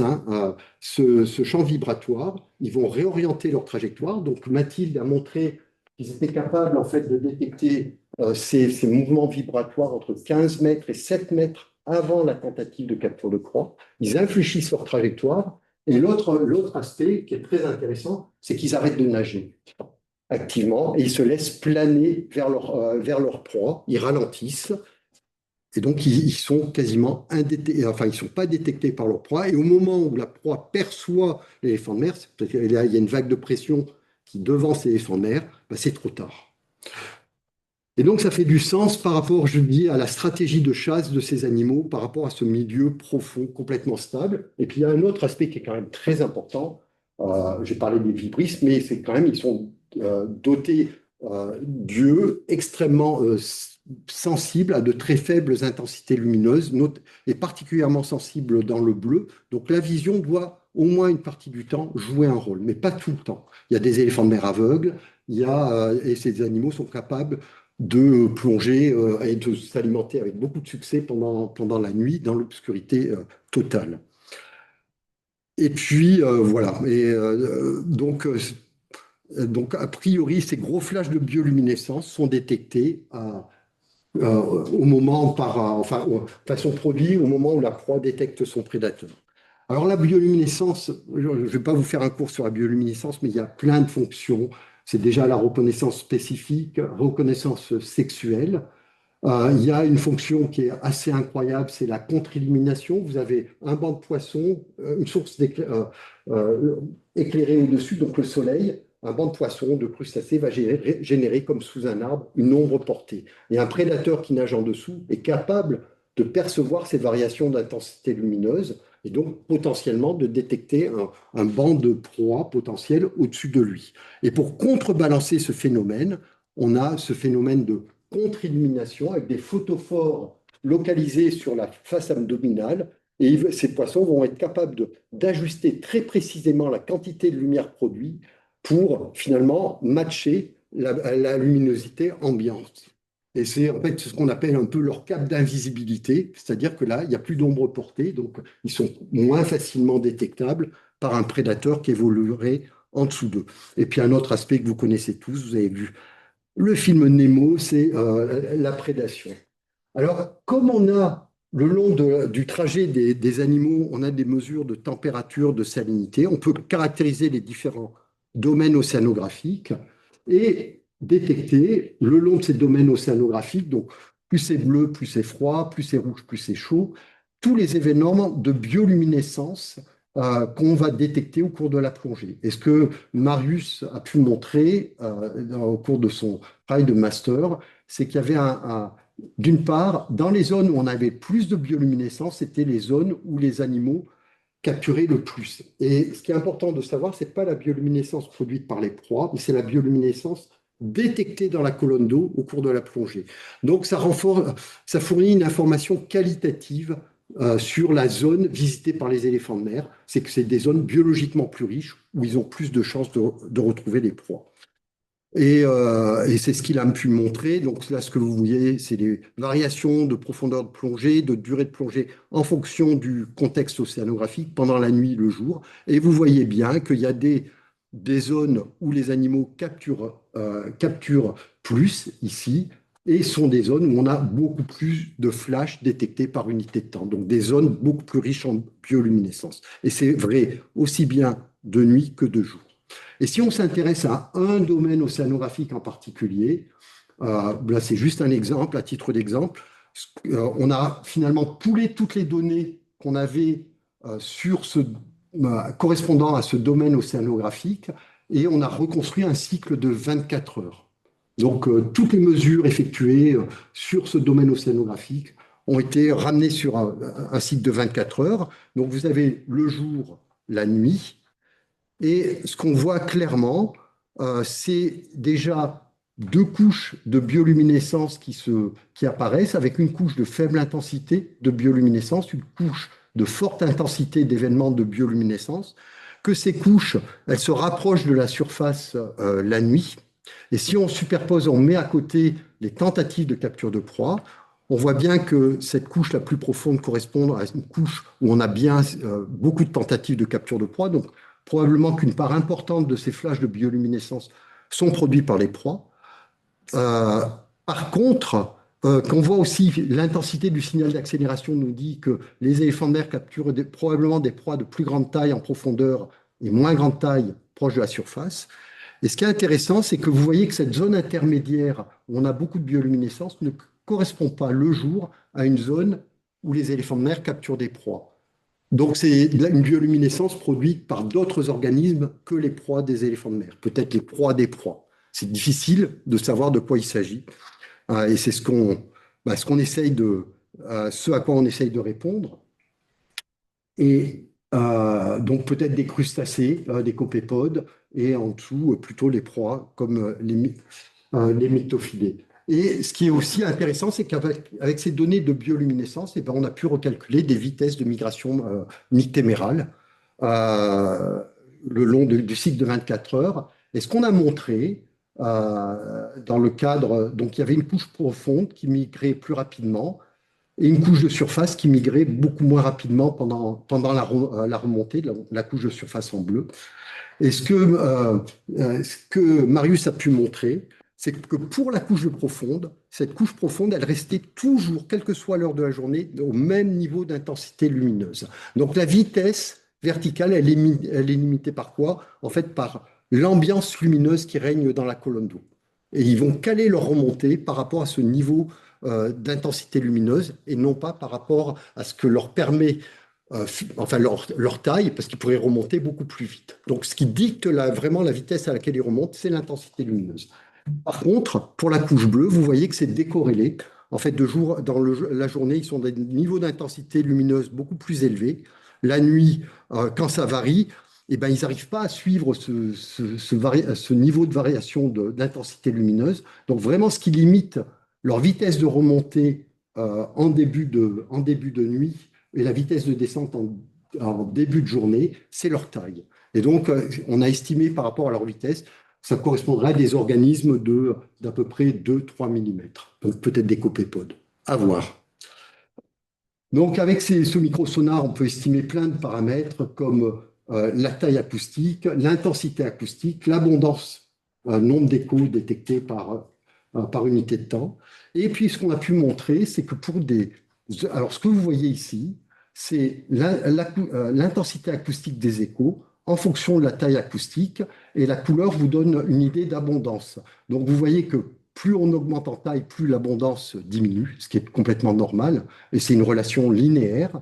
S4: ce champ vibratoire, ils vont réorienter leur trajectoire. Donc Mathilde a montré qu'ils étaient capables en fait de détecter ces mouvements vibratoires entre 15 mètres et 7 mètres avant la tentative de capture de proie. Ils infléchissent leur trajectoire. Et l'autre aspect qui est très intéressant, c'est qu'ils arrêtent de nager activement et ils se laissent planer vers leur proie. Ils ralentissent. Et donc, ils sont quasiment enfin, ils sont pas détectés par leur proie. Et au moment où la proie perçoit l'éléphant de mer, il y a une vague de pression qui devance l'éléphant de mer, c'est trop tard. Et donc, ça fait du sens par rapport, je dis, à la stratégie de chasse de ces animaux, par rapport à ce milieu profond, complètement stable. Et puis, il y a un autre aspect qui est quand même très important. J'ai parlé des vibrisses, mais c'est quand même, ils sont dotés d'yeux extrêmement sensibles à de très faibles intensités lumineuses, et particulièrement sensibles dans le bleu. Donc, la vision doit, au moins une partie du temps, jouer un rôle, mais pas tout le temps. Il y a des éléphants de mer aveugles, et ces animaux sont capables de plonger et de s'alimenter avec beaucoup de succès pendant la nuit dans l'obscurité totale. Et puis, voilà. Et donc, a priori, ces gros flashs de bioluminescence sont détectés au moment sont produits au moment où la proie détecte son prédateur. Alors, la bioluminescence, je ne vais pas vous faire un cours sur la bioluminescence, mais il y a plein de fonctions. C'est déjà la reconnaissance spécifique, reconnaissance sexuelle. Il y a une fonction qui est assez incroyable, c'est la contre-illumination. Vous avez un banc de poissons, une source éclairée au-dessus, donc le soleil. Un banc de poissons, de crustacés va générer comme sous un arbre une ombre portée. Et un prédateur qui nage en dessous est capable de percevoir ces variations d'intensité lumineuse et donc potentiellement de détecter un banc de proie potentiel au-dessus de lui. Et pour contrebalancer ce phénomène, on a ce phénomène de contre-illumination avec des photophores localisés sur la face abdominale. Et ces poissons vont être capables d'ajuster très précisément la quantité de lumière produite pour finalement matcher la luminosité ambiante. Et c'est en fait ce qu'on appelle un peu leur cape d'invisibilité, c'est-à-dire que là, il n'y a plus d'ombre portée, donc ils sont moins facilement détectables par un prédateur qui évoluerait en dessous d'eux. Et puis un autre aspect que vous connaissez tous, vous avez vu le film Nemo, c'est la prédation. Alors, comme on a le long du trajet des animaux, on a des mesures de température, de salinité, on peut caractériser les différents domaines océanographiques et détecter le long de ces domaines océanographiques, donc plus c'est bleu, plus c'est froid, plus c'est rouge, plus c'est chaud, tous les événements de bioluminescence qu'on va détecter au cours de la plongée. Et ce que Marius a pu montrer au cours de son travail de master, c'est qu'il y avait d'une part, dans les zones où on avait plus de bioluminescence, c'était les zones où les animaux capturés le plus. Et ce qui est important de savoir, c'est pas la bioluminescence produite par les proies, mais c'est la bioluminescence détectée dans la colonne d'eau au cours de la plongée. Donc ça fournit une information qualitative sur la zone visitée par les éléphants de mer. C'est que c'est des zones biologiquement plus riches où ils ont plus de chances de retrouver les proies. Et c'est ce qu'il a pu montrer. Donc là, ce que vous voyez, c'est les variations de profondeur de plongée, de durée de plongée en fonction du contexte océanographique pendant la nuit, le jour. Et vous voyez bien qu'il y a des zones où les animaux capturent plus ici, et sont des zones où on a beaucoup plus de flashs détectés par unité de temps. Donc des zones beaucoup plus riches en bioluminescence. Et c'est vrai aussi bien de nuit que de jour. Et si on s'intéresse à un domaine océanographique en particulier, là c'est juste un exemple, à titre d'exemple, on a finalement poolé toutes les données qu'on avait correspondant à ce domaine océanographique et on a reconstruit un cycle de 24 heures. Donc toutes les mesures effectuées sur ce domaine océanographique ont été ramenées sur un cycle de 24 heures. Donc vous avez le jour, la nuit. Et ce qu'on voit clairement, c'est déjà deux couches de bioluminescence qui apparaissent avec une couche de faible intensité de bioluminescence, une couche de forte intensité d'événements de bioluminescence, que ces couches, elles se rapprochent de la surface la nuit. Et si on superpose, on met à côté les tentatives de capture de proie, on voit bien que cette couche la plus profonde correspond à une couche où on a bien beaucoup de tentatives de capture de proie. Donc, probablement qu'une part importante de ces flashs de bioluminescence sont produits par les proies. Par contre, qu'on voit aussi l'intensité du signal d'accélération nous dit que les éléphants de mer capturent probablement des proies de plus grande taille en profondeur et moins grande taille proche de la surface. Et ce qui est intéressant, c'est que vous voyez que cette zone intermédiaire où on a beaucoup de bioluminescence ne correspond pas le jour à une zone où les éléphants de mer capturent des proies. Donc, c'est une bioluminescence produite par d'autres organismes que les proies des éléphants de mer, peut-être les proies des proies. C'est difficile de savoir de quoi il s'agit. Et c'est ce à quoi on essaye de répondre. Et donc, peut-être des crustacés, des copépodes, et en dessous, plutôt les proies comme les myctophilés. Et ce qui est aussi intéressant, c'est qu'avec ces données de bioluminescence, eh ben, on a pu recalculer des vitesses de migration nictémérale le long du cycle de 24 heures. Et ce qu'on a montré dans le cadre, donc il y avait une couche profonde qui migrait plus rapidement et une couche de surface qui migrait beaucoup moins rapidement pendant la remontée, la couche de surface en bleu. Et ce que Marius a pu montrer, c'est que pour la couche profonde, cette couche profonde, elle restait toujours, quelle que soit l'heure de la journée, au même niveau d'intensité lumineuse. Donc la vitesse verticale, elle est limitée par quoi? En fait, par l'ambiance lumineuse qui règne dans la colonne d'eau. Et ils vont caler leur remontée par rapport à ce niveau d'intensité lumineuse et non pas par rapport à ce que leur permet leur taille, parce qu'ils pourraient remonter beaucoup plus vite. Donc, ce qui dicte vraiment la vitesse à laquelle ils remontent, c'est l'intensité lumineuse. Par contre, pour la couche bleue, vous voyez que c'est décorrélé. En fait, la journée, ils sont à des niveaux d'intensité lumineuse beaucoup plus élevés. La nuit, quand ça varie, eh ben, ils n'arrivent pas à suivre ce niveau de variation d'intensité lumineuse. Donc, vraiment, ce qui limite leur vitesse de remontée en début de nuit et la vitesse de descente en début de journée, c'est leur taille. Et donc, on a estimé par rapport à leur vitesse, ça correspondrait à des organismes d'à peu près 2-3 mm. Donc, peut-être des copépodes. À voir. Donc, avec ce microsonar, on peut estimer plein de paramètres comme la taille acoustique, l'intensité acoustique, l'abondance, nombre d'échos détectés par unité de temps. Et puis, ce qu'on a pu montrer, c'est que alors, ce que vous voyez ici, c'est l'intensité acoustique des échos en fonction de la taille acoustique, et la couleur vous donne une idée d'abondance. Donc, vous voyez que plus on augmente en taille, plus l'abondance diminue, ce qui est complètement normal, et c'est une relation linéaire.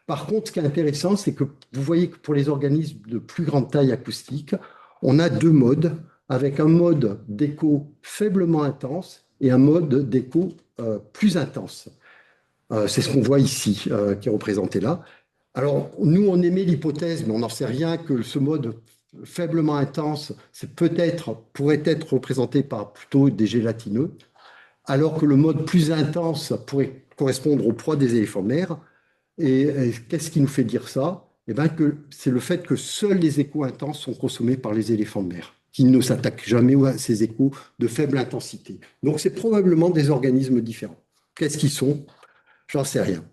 S4: Par contre, ce qui est intéressant, c'est que vous voyez que pour les organismes de plus grande taille acoustique, on a deux modes, avec un mode d'écho faiblement intense et un mode d'écho plus intense. C'est ce qu'on voit ici, qui est représenté là. Alors, nous, on émet l'hypothèse, mais on n'en sait rien, que ce mode faiblement intense, pourrait être représenté par plutôt des gélatineux, alors que le mode plus intense pourrait correspondre au poids des éléphants de mer. Et qu'est-ce qui nous fait dire ça? Eh bien, que c'est le fait que seuls les échos intenses sont consommés par les éléphants de mer, qui ne s'attaquent jamais à ces échos de faible intensité. Donc, c'est probablement des organismes différents. Qu'est-ce qu'ils sont? J'en sais rien.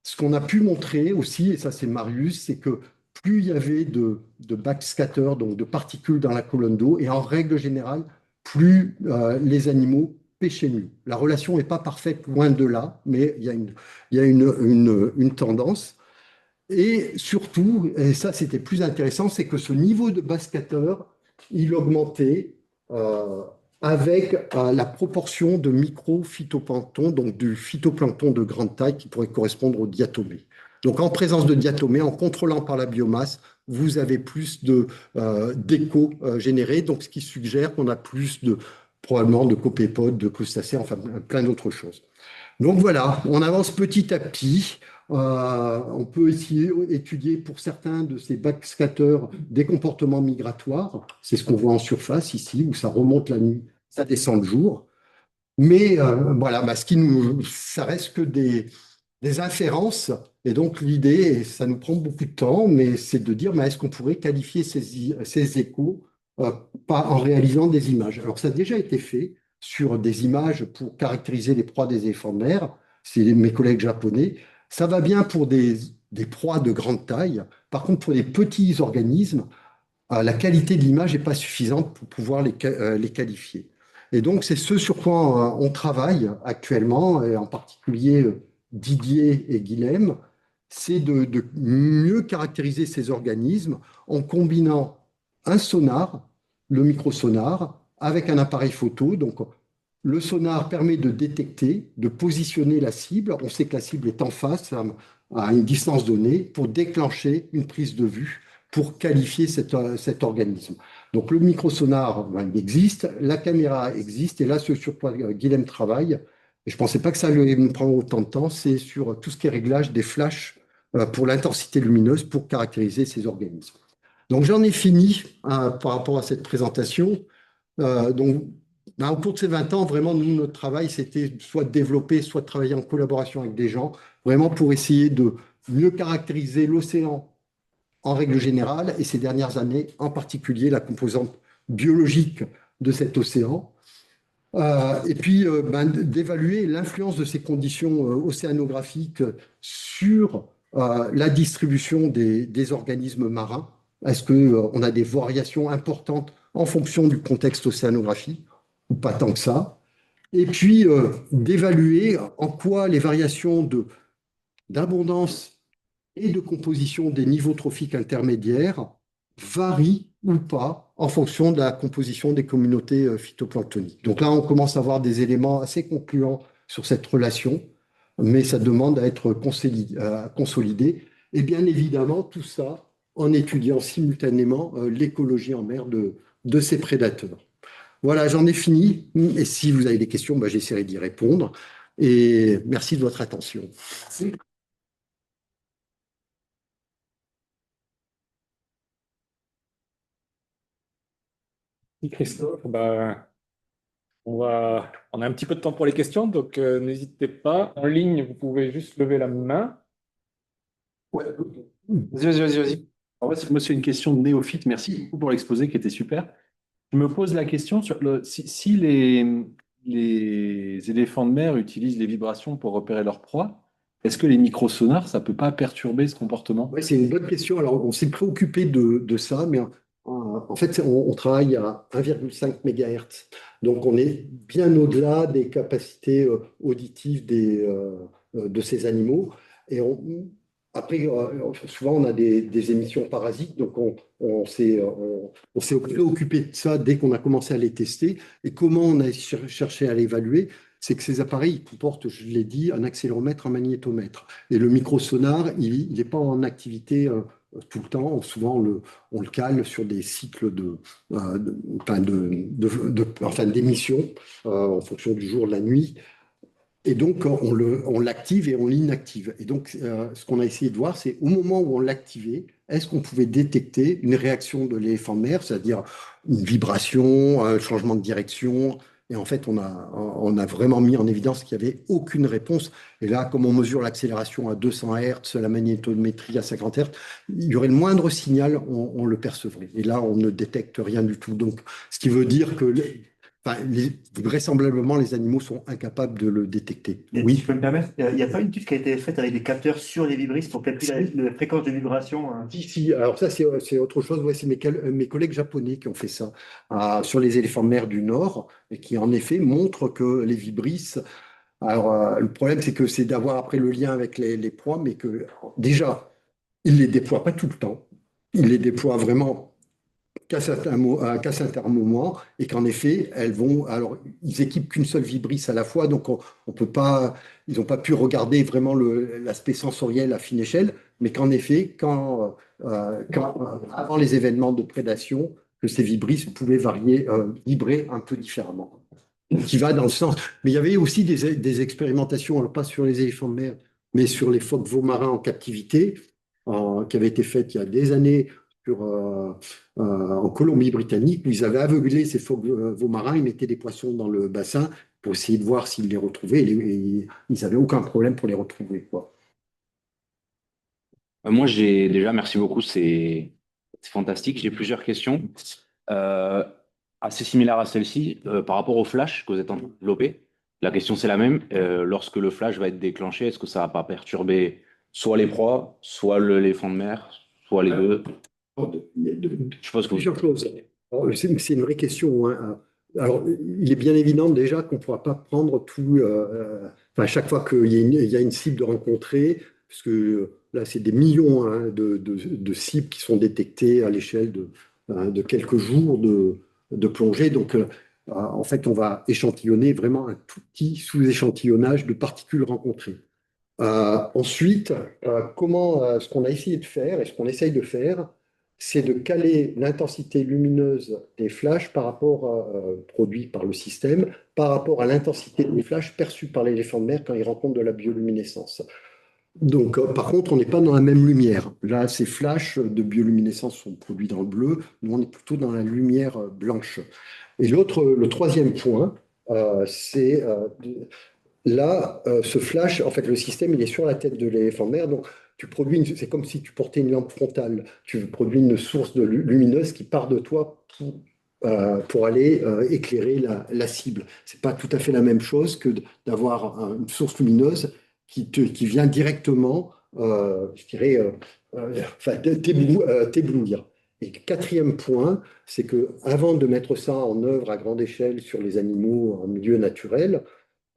S4: Ce qu'on a pu montrer aussi, et ça c'est Marius, c'est que plus il y avait de backscatter, donc de particules dans la colonne d'eau, et en règle générale, plus les animaux pêchaient mieux. La relation n'est pas parfaite, loin de là, mais il y a une tendance. Et surtout, et ça c'était plus intéressant, c'est que ce niveau de backscatter, il augmentait avec la proportion de micro-phytoplancton, donc du phytoplancton de grande taille qui pourrait correspondre au diatomée. Donc en présence de diatomée, en contrôlant par la biomasse, vous avez plus d'échos générés, donc ce qui suggère qu'on a plus probablement de copépodes, de crustacés, enfin plein d'autres choses. Donc voilà, on avance petit à petit. On peut essayer étudier pour certains de ces backscatters des comportements migratoires. C'est ce qu'on voit en surface ici, où ça remonte la nuit, ça descend le jour. Mais voilà, ça reste que des inférences. Et donc l'idée, et ça nous prend beaucoup de temps, mais c'est de dire, mais est-ce qu'on pourrait qualifier ces échos en réalisant des images? Alors ça a déjà été fait sur des images pour caractériser les proies des éléphants de mer. C'est mes collègues japonais. Ça va bien pour des proies de grande taille. Par contre, pour les petits organismes, la qualité de l'image n'est pas suffisante pour pouvoir les qualifier. Et donc, c'est ce sur quoi on travaille actuellement, et en particulier Didier et Guilhem, c'est de mieux caractériser ces organismes en combinant un sonar, le microsonar, avec un appareil photo. Donc, le sonar permet de détecter, de positionner la cible. On sait que la cible est en face, à une distance donnée, pour déclencher une prise de vue, pour qualifier cet organisme. Donc le microsonar, il existe, la caméra existe, et là, ce sur quoi Guilhem travaille, et je ne pensais pas que ça allait me prendre autant de temps, c'est sur tout ce qui est réglage des flashs pour l'intensité lumineuse pour caractériser ces organismes. Donc j'en ai fini par rapport à cette présentation. Donc, au cours de ces 20 ans, vraiment, nous, notre travail, c'était soit de développer, soit de travailler en collaboration avec des gens, vraiment pour essayer de mieux caractériser l'océan en règle générale, et ces dernières années, en particulier, la composante biologique de cet océan. Et puis, d'évaluer l'influence de ces conditions océanographiques sur la distribution des organismes marins. Est-ce qu'on a des variations importantes en fonction du contexte océanographique ou pas tant que ça? Et puis, d'évaluer en quoi les variations d'abondance et de composition des niveaux trophiques intermédiaires varient ou pas en fonction de la composition des communautés phytoplanctoniques. Donc là, on commence à avoir des éléments assez concluants sur cette relation, mais ça demande à être consolidé. Et bien évidemment, tout ça en étudiant simultanément l'écologie en mer de ces prédateurs. Voilà, j'en ai fini. Et si vous avez des questions, j'essaierai d'y répondre. Et merci de votre attention.
S2: Christophe, on a un petit peu de temps pour les questions, donc n'hésitez pas. En ligne, vous pouvez juste lever la main.
S3: Ouais. Vas-y. En fait, moi, c'est une question de néophyte. Merci beaucoup pour l'exposé qui était super. Je me pose la question sur si les éléphants de mer utilisent les vibrations pour repérer leur proie, est-ce que les microsonars, ça ne peut pas perturber ce comportement?
S4: Oui, c'est une bonne question. Alors, on s'est préoccupé de ça, mais en fait, on travaille à 1,5 MHz. Donc, on est bien au-delà des capacités auditives de ces animaux. Et après, souvent, on a des émissions parasites. Donc, on s'est préoccupé de ça dès qu'on a commencé à les tester. Et comment on a cherché à l'évaluer? c'est que ces appareils comportent, je l'ai dit, un accéléromètre, un magnétomètre. Et le microsonar, il n'est pas en activité tout le temps. Souvent, on le cale sur des cycles enfin, enfin, d'émission en fonction du jour, de la nuit. Et donc, on l'active et on l'inactive. Et donc, ce qu'on a essayé de voir, c'est au moment où on l'activait, est-ce qu'on pouvait détecter une réaction de l'éléphant de mer, c'est-à-dire une vibration, un changement de direction. Et en fait, on a vraiment mis en évidence qu'il n'y avait aucune réponse. Et là, comme on mesure l'accélération à 200 Hertz, la magnétométrie à 50 Hertz, il y aurait le moindre signal, on le percevrait. Et là, on ne détecte rien du tout. Donc, ce qui veut dire que enfin, vraisemblablement, les animaux sont incapables de le détecter.
S5: Et si
S4: Oui.
S5: je peux me permettre, il n'y a pas une étude qui a été faite avec des capteurs sur les vibrisses pour calculer la fréquence de vibration, hein.
S4: Si. Alors ça, c'est autre chose. Ouais, c'est mes collègues japonais qui ont fait ça sur les éléphants de mer du Nord et qui, en effet, montrent que les vibrisses. Alors, le problème, c'est que c'est d'avoir après le lien avec les proies, mais que déjà, ils les déploient pas tout le temps. Ils les déploient vraiment qu'à certains moments, et qu'en effet, elles vont. Alors, ils équipent qu'une seule vibrisse à la fois, donc on peut pas. Ils n'ont pas pu regarder vraiment l'aspect sensoriel à fine échelle, mais qu'en effet, avant les événements de prédation, que ces vibrisses pouvaient vibrer un peu différemment. Qui va dans le sens. Mais il y avait aussi des expérimentations, alors pas sur les éléphants de mer, mais sur les phoques veaux marins en captivité, qui avaient été faites il y a des années en Colombie-Britannique, où ils avaient aveuglé ces phoques veaux marins, ils mettaient des poissons dans le bassin pour essayer de voir s'ils les retrouvaient, et ils n'avaient aucun problème pour les retrouver, quoi.
S6: Moi, merci beaucoup, c'est fantastique. J'ai plusieurs questions euh, assez similaires à celle-ci par rapport au flash que vous êtes en train de développer. La question, c'est la même. Lorsque le flash va être déclenché, est-ce que ça va pas perturber soit les proies, soit l'éléphant de mer, soit les deux? Je pense que
S4: Plusieurs choses. C'est une vraie question, hein. Alors, il est bien évident déjà qu'on ne pourra pas prendre tout. Enfin, chaque fois qu'il y a une cible de rencontrer, parce que là, c'est des millions, hein, de cibles qui sont détectées à l'échelle de quelques jours de plongée. Donc, en fait, on va échantillonner vraiment un tout petit sous-échantillonnage de particules rencontrées. Ensuite, ce qu'on a essayé de faire et ce qu'on essaye de faire, c'est de caler l'intensité lumineuse des flashs produits par le système par rapport à l'intensité des flashs perçus par l'éléphant de mer quand il rencontre de la bioluminescence. Donc, par contre, on n'est pas dans la même lumière. Là, ces flashs de bioluminescence sont produits dans le bleu. Nous, on est plutôt dans la lumière blanche. Et le troisième point, c'est là, ce flash, en fait, le système, il est sur la tête de l'éléphant de mer. Donc, c'est comme si tu portais une lampe frontale. Tu produis une source lumineuse qui part de toi pour aller éclairer la cible. C'est pas tout à fait la même chose que d'avoir une source lumineuse qui vient directement, je dirais, enfin, t'éblouir. Et quatrième point, c'est que avant de mettre ça en œuvre à grande échelle sur les animaux en milieu naturel,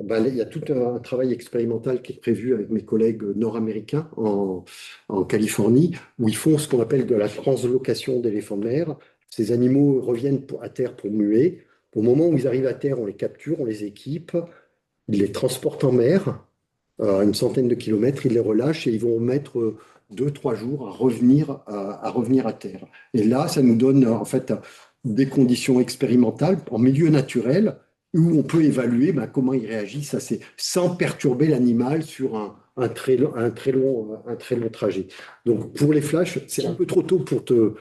S4: ben, il y a tout un travail expérimental qui est prévu avec mes collègues nord-américains en Californie, où ils font ce qu'on appelle de la translocation d'éléphants de mer. Ces animaux reviennent à terre pour muer. Au moment où ils arrivent à terre, on les capture, on les équipe, ils les transportent en mer, à une centaine de kilomètres, ils les relâchent et ils vont mettre 2, 3 jours à revenir à terre. Et là, ça nous donne en fait des conditions expérimentales en milieu naturel où on peut évaluer comment ils réagissent sans perturber l'animal sur un très long trajet. Donc pour les flashs, c'est un peu trop tôt pour te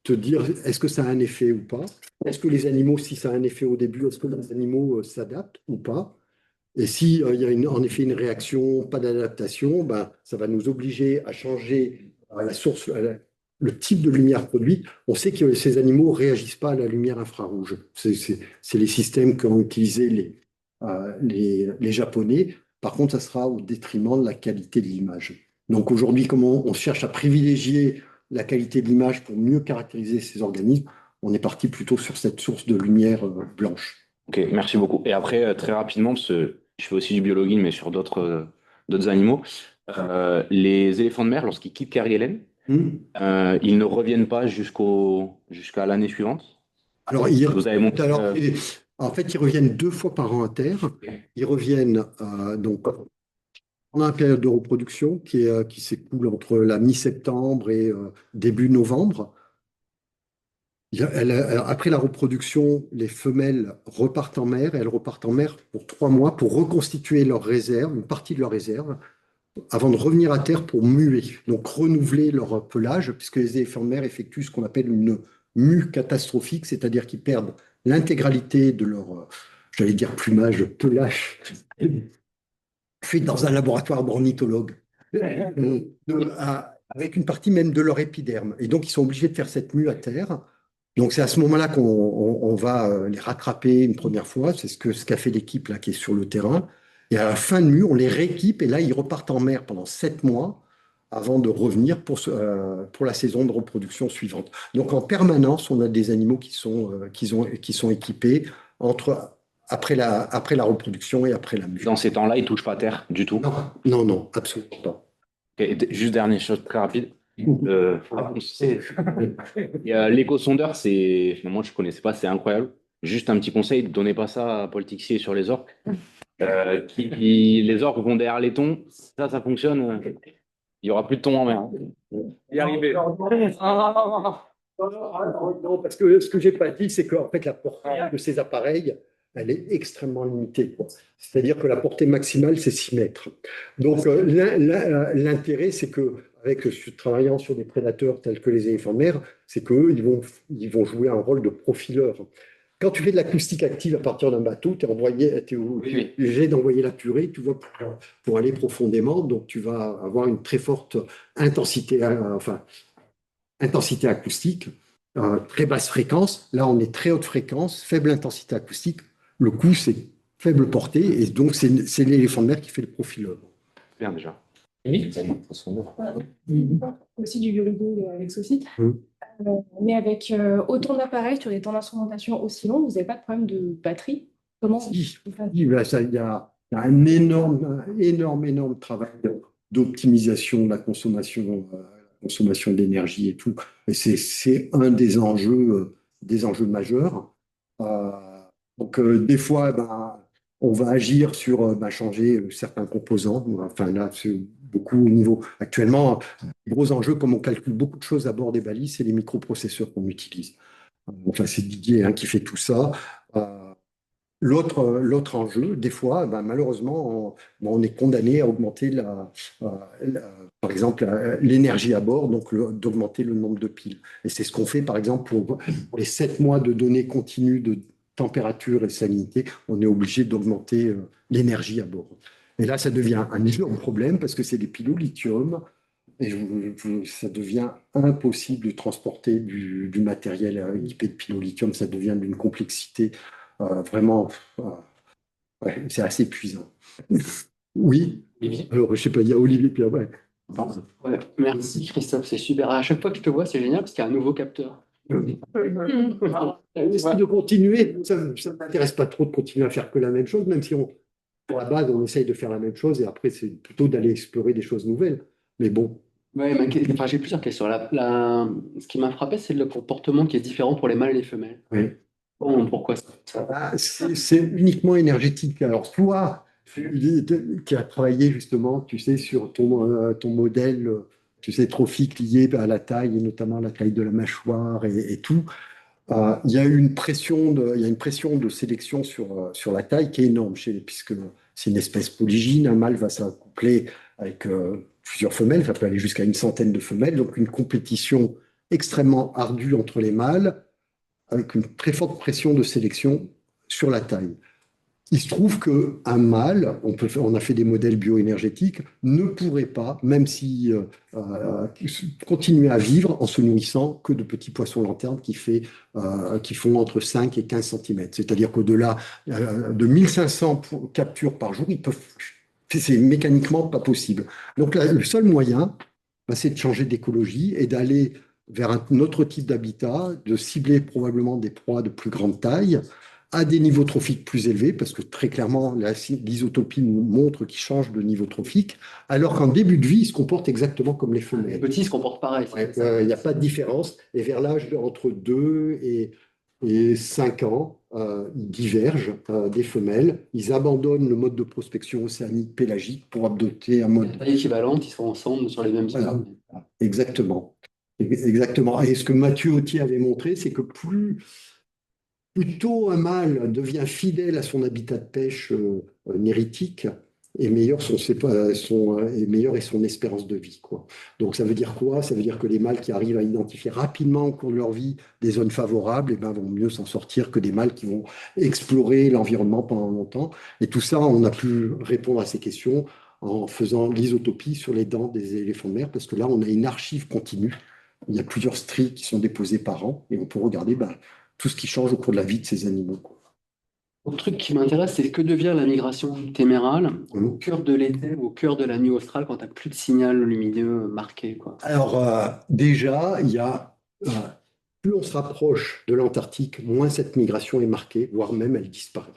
S4: dire est-ce que ça a un effet ou pas. Est-ce que les animaux, si ça a un effet au début, est-ce que les animaux s'adaptent ou pas? Et s'il y a en effet une réaction, pas d'adaptation, ça va nous obliger à changer la source, le type de lumière produite. On sait que ces animaux ne réagissent pas à la lumière infrarouge. C'est les systèmes qu'ont utilisé les Japonais. Par contre, ça sera au détriment de la qualité de l'image. Donc aujourd'hui, comme on cherche à privilégier la qualité de l'image pour mieux caractériser ces organismes, on est parti plutôt sur cette source de lumière blanche.
S6: Ok, merci beaucoup. Et après, très rapidement, parce que je fais aussi du biologie, mais sur d'autres animaux, les éléphants de mer, lorsqu'ils quittent Kerguelen, ils ne reviennent pas jusqu'à l'année suivante.
S4: Alors,
S6: Vous avez montré,
S4: En fait, ils reviennent 2 fois par an à terre. Ils reviennent donc pendant la période de reproduction qui s'écoule entre la mi-septembre et début novembre. Après la reproduction, les femelles repartent en mer et elles repartent en mer pour 3 mois pour reconstituer leur réserve, une partie de leur réserve, avant de revenir à terre pour muer, donc renouveler leur pelage, puisque les éléphants de mer effectuent ce qu'on appelle une mue catastrophique, c'est-à-dire qu'ils perdent l'intégralité de leur, j'allais dire plumage, pelage, fait dans un laboratoire d'ornithologue, avec une partie même de leur épiderme. Et donc, ils sont obligés de faire cette mue à terre. Donc, c'est à ce moment-là qu'on va les rattraper une première fois. C'est ce qu'a fait l'équipe là qui est sur le terrain. Et à la fin de mue, on les rééquipe et là, ils repartent en mer pendant 7 mois avant de revenir pour la saison de reproduction suivante. Donc, en permanence, on a des animaux qui sont équipés après la reproduction et après la mue.
S6: Dans ces temps-là, ils ne touchent pas à terre du tout.
S4: Non, non, non, absolument pas.
S6: Juste dernière chose très rapide. Il y a l'éco-sondeur, moi je ne connaissais pas, c'est incroyable. Juste un petit conseil, ne donnez pas ça à Paul Tixier sur les orques. Les orques vont derrière les thons, ça fonctionne. Il n'y aura plus de thon en mer.
S2: Y arriver.
S4: Non, parce que ce que j'ai pas dit, c'est qu'en fait, la portée de ces appareils, elle est extrêmement limitée. C'est-à-dire que la portée maximale, c'est 6 mètres. Donc, l'intérêt, c'est que, travaillant sur des prédateurs tels que les éléphants de mer, c'est qu'eux, ils vont jouer un rôle de profileur. Quand tu fais de l'acoustique active à partir d'un bateau, tu es obligé d'envoyer la purée, tu vois, pour aller profondément. Donc, tu vas avoir une très forte intensité acoustique, très basse fréquence. Là, on est très haute fréquence, faible intensité acoustique. Le coup, c'est faible portée. Et donc, c'est l'éléphant de mer qui fait le profil.
S6: Bien déjà.
S7: Aussi du biologie avec Sophie. Mais avec autant d'appareils sur des temps d'instrumentation aussi longs, vous n'avez pas de problème de batterie? Comment
S4: Il y a un énorme travail d'optimisation de la consommation d'énergie et tout. Et c'est un des enjeux majeurs. Donc, des fois, on va agir sur changer certains composants. Enfin, là, c'est beaucoup au niveau. Actuellement, les gros enjeux, comme on calcule beaucoup de choses à bord des balises, c'est les microprocesseurs qu'on utilise. Enfin, c'est Didier qui fait tout ça. L'autre enjeu, des fois, malheureusement, on est condamné à augmenter par exemple, l'énergie à bord, donc d'augmenter le nombre de piles. Et c'est ce qu'on fait, par exemple, pour les 7 mois de données continues de température et salinité, on est obligé d'augmenter l'énergie à bord. Et là, ça devient un énorme problème parce que c'est des piles au lithium et ça devient impossible de transporter du matériel équipé de piles au lithium. Ça devient d'une complexité vraiment, ouais, c'est assez épuisant. Oui. Alors, je ne sais pas, il y a Olivier, puis après.
S8: Ouais, merci Christophe, c'est super. À chaque fois que je te vois, c'est génial parce qu'il y a un nouveau capteur.
S4: On essaie de continuer. Ça ne m'intéresse pas trop de continuer à faire que la même chose, même si pour la base, on essaye de faire la même chose et après, c'est plutôt d'aller explorer des choses nouvelles. Mais bon.
S8: Ouais, j'ai plusieurs questions. Ce qui m'a frappé, c'est le comportement qui est différent pour les mâles et les femelles.
S4: Oui.
S8: Bon, pourquoi ça?
S4: C'est uniquement énergétique. Alors, toi, qui as travaillé justement, tu sais, sur ton modèle, tu sais, trophique lié à la taille, et notamment à la taille de la mâchoire et tout, il y a une pression de sélection sur la taille qui est énorme, puisque c'est une espèce polygyne. Un mâle va s'accoupler avec plusieurs femelles, ça peut aller jusqu'à une centaine de femelles, donc une compétition extrêmement ardue entre les mâles, avec une très forte pression de sélection sur la taille. Il se trouve qu'un mâle, on a fait des modèles bioénergétiques, ne pourrait pas, même si continuer à vivre en se nourrissant que de petits poissons lanternes qui font entre 5 et 15 cm. C'est-à-dire qu'au-delà de 1500 captures par jour, c'est mécaniquement pas possible. Donc là, le seul moyen, c'est de changer d'écologie et d'aller vers un autre type d'habitat, de cibler probablement des proies de plus grande taille, à des niveaux trophiques plus élevés, parce que très clairement, l'isotopie nous montre qu'ils changent de niveau trophique, alors qu'en début de vie, ils se comportent exactement comme les femelles.
S8: Les petits se comportent pareil.
S4: Il n'y a pas de différence. Et vers l'âge entre 2 et 5 ans, ils divergent des femelles, ils abandonnent le mode de prospection océanique pélagique pour adopter un mode.
S8: Taille équivalente, ils sont ensemble sur les mêmes
S4: Voilà.
S8: zones.
S4: Exactement. Exactement. Et ce que Mathieu Autier avait montré, c'est que plus tôt un mâle devient fidèle à son habitat de pêche néritique, et meilleure est son espérance de vie, quoi. Donc ça veut dire quoi? Ça veut dire que les mâles qui arrivent à identifier rapidement au cours de leur vie des zones favorables, eh ben, vont mieux s'en sortir que des mâles qui vont explorer l'environnement pendant longtemps. Et tout ça, on a pu répondre à ces questions en faisant l'isotopie sur les dents des éléphants de mer, parce que là, on a une archive continue. Il y a plusieurs stries qui sont déposées par an, et on peut regarder tout ce qui change au cours de la vie de ces animaux, quoi.
S8: Autre truc qui m'intéresse, c'est que devient la migration témérale au
S4: Mhm.
S8: cœur de l'été, au cœur de la nuit australe, quand tu n'as plus de signal lumineux marqué, quoi.
S4: Alors, déjà, il y a, plus on se rapproche de l'Antarctique, moins cette migration est marquée, voire même elle disparaît.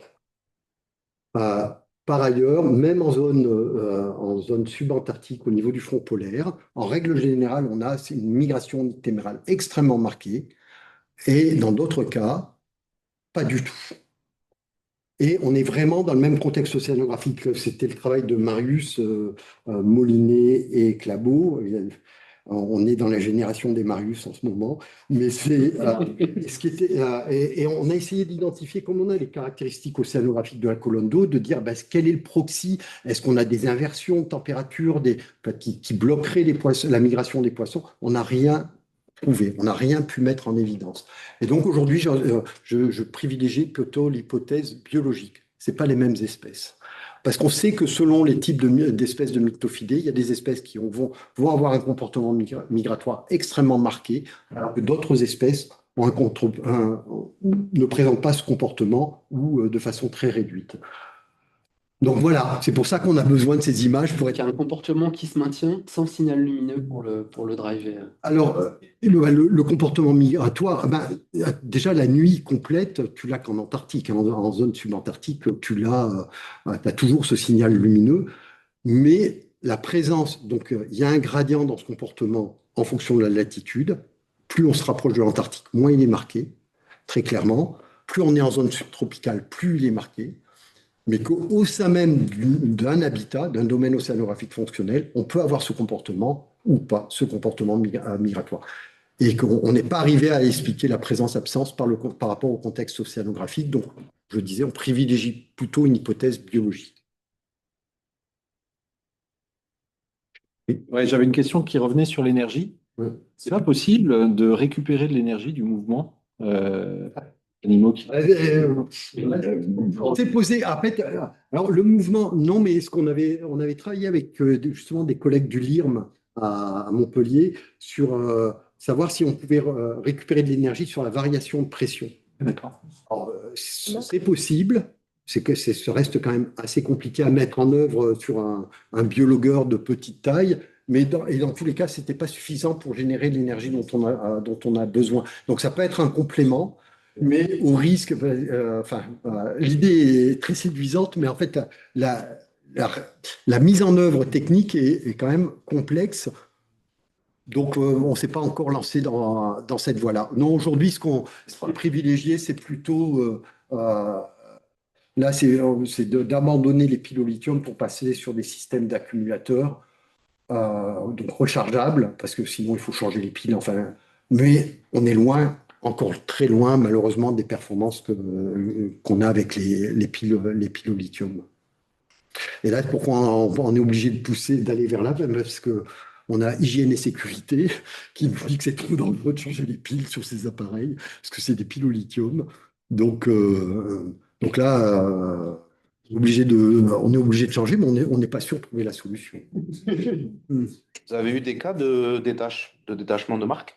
S4: Par ailleurs, même en zone subantarctique, au niveau du front polaire, en règle générale, on a une migration témérale extrêmement marquée, et dans d'autres cas, pas du tout. Et on est vraiment dans le même contexte océanographique. C'était le travail de Marius, Molinet et Clabot. On est dans la génération des Marius en ce moment. Mais c'est ce qui était. Et on a essayé d'identifier, comme on a les caractéristiques océanographiques de la colonne d'eau, de dire quel est le proxy? Est-ce qu'on a des inversions de température qui bloqueraient la migration des poissons? On n'a rien trouvé, on n'a rien pu mettre en évidence. Et donc aujourd'hui, je privilégie plutôt l'hypothèse biologique. Ce pas les mêmes espèces. Parce qu'on sait que selon les types d'espèces de myctophidés, il y a des espèces qui vont avoir un comportement migratoire extrêmement marqué, alors que d'autres espèces ne présentent pas ce comportement ou de façon très réduite. Donc voilà, c'est pour ça qu'on a besoin de ces images pour
S8: Il y a un comportement qui se maintient sans signal lumineux pour le driver.
S4: Alors, le comportement migratoire, déjà la nuit complète, tu l'as qu'en Antarctique, hein, en zone subantarctique, tu as toujours ce signal lumineux, mais la présence, donc il y a un gradient dans ce comportement en fonction de la latitude. Plus on se rapproche de l'Antarctique, moins il est marqué, très clairement. Plus on est en zone subtropicale, plus il est marqué. Mais qu'au sein même d'un habitat, d'un domaine océanographique fonctionnel, on peut avoir ce comportement ou pas, ce comportement migratoire. Et qu'on n'est pas arrivé à expliquer la présence-absence par rapport au contexte océanographique. Donc, je disais, on privilégie plutôt une hypothèse biologique.
S3: Ouais, j'avais une question qui revenait sur l'énergie.
S4: Ouais.
S3: C'est pas possible de récupérer de l'énergie du mouvement animaux qui...
S4: On s'est posé, en fait, alors le mouvement, non, mais on avait travaillé avec justement des collègues du LIRM à Montpellier sur savoir si on pouvait récupérer de l'énergie sur la variation de pression.
S3: D'accord.
S4: C'est possible, c'est que ça reste quand même assez compliqué à mettre en œuvre sur un biologueur de petite taille. Mais dans tous les cas, ce n'était pas suffisant pour générer l'énergie dont on a besoin. Donc ça peut être un complément, mais au risque, l'idée est très séduisante, mais en fait, la mise en œuvre technique est quand même complexe. Donc, on ne s'est pas encore lancé dans cette voie-là. Non, aujourd'hui, ce qu'on privilégié, c'est plutôt, là, c'est d'abandonner les piles au lithium pour passer sur des systèmes d'accumulateurs, donc rechargeables, parce que sinon, il faut changer les piles. Enfin, mais on est loin, encore très loin, malheureusement, des performances qu'on a avec les piles au lithium. Et là, pourquoi on est obligé de pousser, d'aller vers là, parce que on a hygiène et sécurité qui nous dit que c'est trop dangereux de changer les piles sur ces appareils, parce que c'est des piles au lithium. Donc là, on est obligé de changer, mais on n'est pas sûr de trouver la solution.
S6: Vous avez eu des cas de détachement de marque?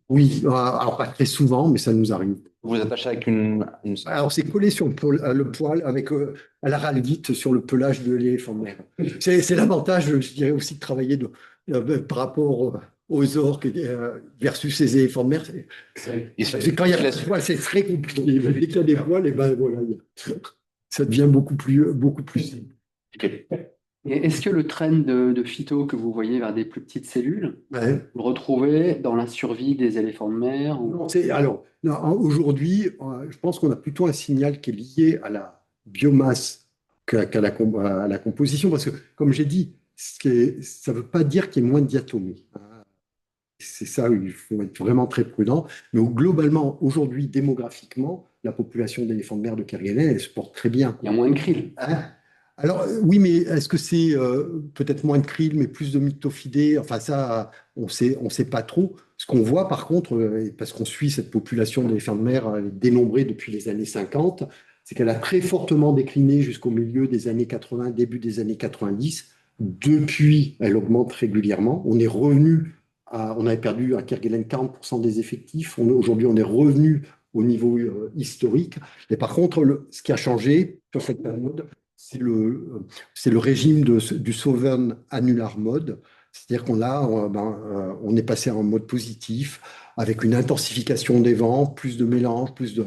S4: Oui, alors pas très souvent, mais ça nous arrive.
S6: Vous vous attachez avec une...
S4: Alors, c'est collé sur le poil avec à l'araldite sur le pelage de l'éléphant de mer. C'est l'avantage, je dirais aussi, de travailler par rapport aux orques versus les éléphants de mer. Quand il y a des poils, c'est très compliqué. Dès qu'il y a des poils, et ben voilà, ça devient beaucoup plus simple.
S6: Ok.
S8: Et est-ce que le trend de phyto que vous voyez vers des plus petites cellules,
S4: Ouais.
S8: vous le retrouvez dans la survie des éléphants de mer ou...
S4: Non, alors, non, aujourd'hui, je pense qu'on a plutôt un signal qui est lié à la biomasse à la composition, parce que, comme j'ai dit, ça ne veut pas dire qu'il y ait moins de diatomées. C'est ça, il faut être vraiment très prudent. Mais globalement, aujourd'hui, démographiquement, la population d'éléphants de mer de Kerguelen, elle se porte très bien.
S8: Il y a moins de krill.
S4: Hein. Alors, oui, mais est-ce que c'est peut-être moins de krill, mais plus de mythophidés? Enfin, ça, on sait pas trop. Ce qu'on voit, par contre, parce qu'on suit cette population d'éléphants de mer dénombrée depuis les années 50, c'est qu'elle a très fortement décliné jusqu'au milieu des années 80, début des années 90. Depuis, elle augmente régulièrement. On avait perdu à Kerguelen 40% des effectifs. Aujourd'hui, on est revenu au niveau historique. Et par contre, ce qui a changé sur cette période, c'est le régime du Southern Annular Mode. C'est-à-dire on est passé en mode positif avec une intensification des vents, plus de mélange, plus de.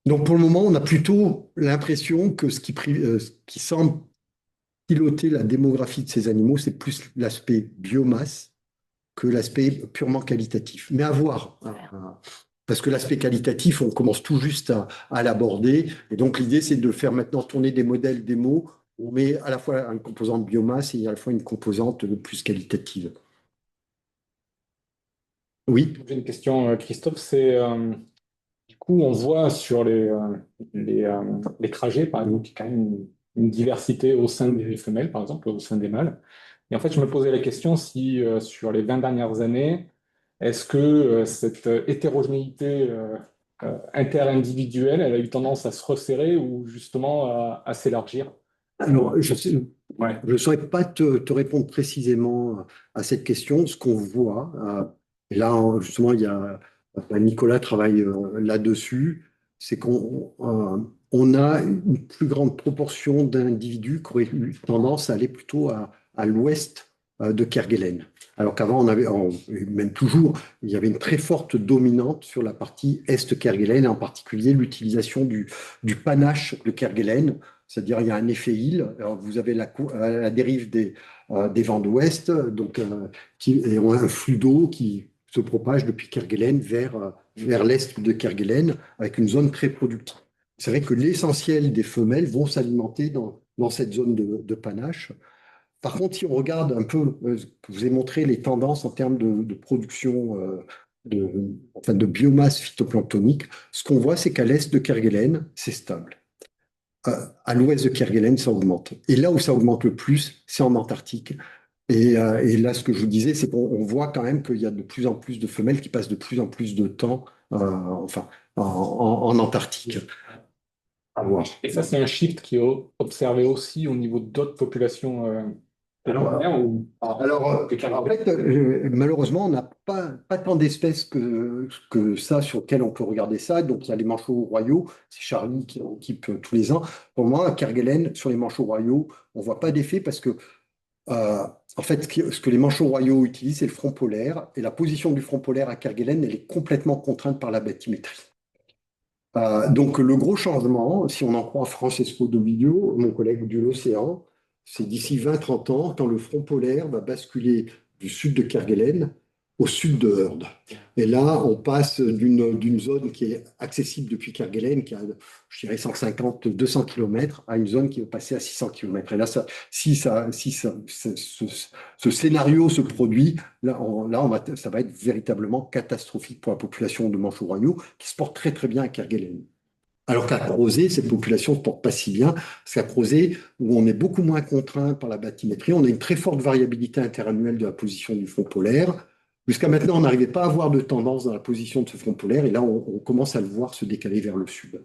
S4: Donc pour le moment, on a plutôt l'impression que ce qui semble piloter la démographie de ces animaux, c'est plus l'aspect biomasse que l'aspect purement qualitatif. Mais à voir. Parce que l'aspect qualitatif, on commence tout juste à l'aborder. Et donc, l'idée, c'est de faire maintenant tourner des modèles démo. On met à la fois une composante biomasse et à la fois une composante plus qualitative. Oui.
S2: J'ai une question, Christophe, c'est du coup, on voit sur les trajets, par exemple, qu'il y a quand même une diversité au sein des femelles, par exemple, au sein des mâles. Et en fait, je me posais la question si sur les 20 dernières années, est-ce que cette hétérogénéité interindividuelle, elle a eu tendance à se resserrer ou justement à s'élargir?
S4: Alors, je ne
S2: Ouais.
S4: saurais pas te répondre précisément à cette question. Ce qu'on voit, et là, justement, Nicolas travaille là-dessus, c'est on a une plus grande proportion d'individus qui auraient eu tendance à aller plutôt à l'ouest de Kerguelen. Alors qu'avant, et même toujours, il y avait une très forte dominante sur la partie est Kerguelen, et en particulier l'utilisation du panache de Kerguelen. C'est-à-dire, il y a un effet île. Alors, vous avez la dérive des vents d'ouest, donc, et on a un flux d'eau qui se propage depuis Kerguelen vers l'est de Kerguelen, avec une zone très productive. C'est vrai que l'essentiel des femelles vont s'alimenter dans cette zone de panache. Par contre, si on regarde un peu, je vous ai montré les tendances en termes de production de biomasse phytoplanctonique, ce qu'on voit, c'est qu'à l'est de Kerguelen, c'est stable. À l'ouest de Kerguelen, ça augmente. Et là où ça augmente le plus, c'est en Antarctique. Et là, ce que je vous disais, c'est qu'on voit quand même qu'il y a de plus en plus de femelles qui passent de plus en plus de temps en Antarctique. À voir.
S2: Et ça, c'est un shift qui est observé aussi au niveau d'autres populations
S4: En fait, malheureusement, on n'a pas tant d'espèces que ça sur lesquelles on peut regarder ça. Donc, il y a les manchots royaux, c'est Charlie qui en occupe tous les ans. Pour moi, à Kerguelen, sur les manchots royaux, on ne voit pas d'effet parce que, en fait, ce que les manchots royaux utilisent, c'est le front polaire. Et la position du front polaire à Kerguelen, elle est complètement contrainte par la bathymétrie. Donc, le gros changement, si on en croit Francesco Dovidio, mon collègue de l'océan, c'est d'ici 20-30 ans, quand le front polaire va basculer du sud de Kerguelen au sud de Heard. Et là, on passe d'une zone qui est accessible depuis Kerguelen, qui a, je dirais, 150-200 km, à une zone qui va passer à 600 km. Et là, si ce scénario se produit, ça va être véritablement catastrophique pour la population de manchots royaux, qui se porte très très bien à Kerguelen. Alors qu'à Crozet, cette population ne se porte pas si bien, parce qu'à Crozet, où on est beaucoup moins contraint par la bathymétrie, on a une très forte variabilité interannuelle de la position du front polaire. Jusqu'à maintenant, on n'arrivait pas à avoir de tendance dans la position de ce front polaire, et là, on commence à le voir se décaler vers le sud.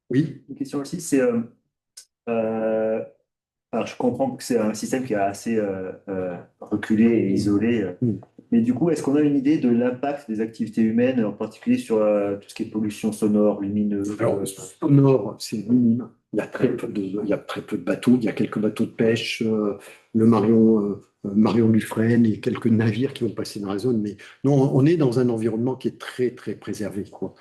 S4: Oui.
S5: Une question aussi, c'est alors je comprends que c'est un système qui est assez reculé et isolé, mais du coup, est-ce qu'on a une idée de l'impact des activités humaines, en particulier sur tout ce qui est pollution sonore, lumineuse?
S4: Alors, sonore, c'est minime. Il y a très peu de bateaux. Il y a quelques bateaux de pêche, le Marion Dufresne et quelques navires qui vont passer dans la zone. Mais non, on est dans un environnement qui est très, très préservé, quoi.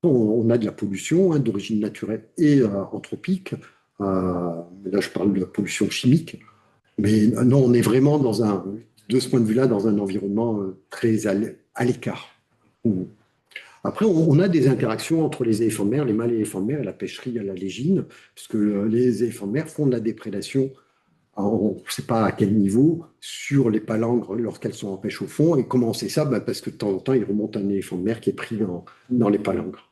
S4: on a de la pollution hein, d'origine naturelle et anthropique. Là, je parle de la pollution chimique. Mais non, on est vraiment de ce point de vue-là, dans un environnement très à l'écart. Après, on a des interactions entre les éléphants de mer, les mâles éléphants de mer et la pêcherie à la légine, puisque les éléphants de mer font de la déprédation, on ne sait pas à quel niveau, sur les palangres lorsqu'elles sont en pêche au fond. Et comment on sait ça? Parce que de temps en temps, il remonte un éléphant de mer qui est pris dans les palangres.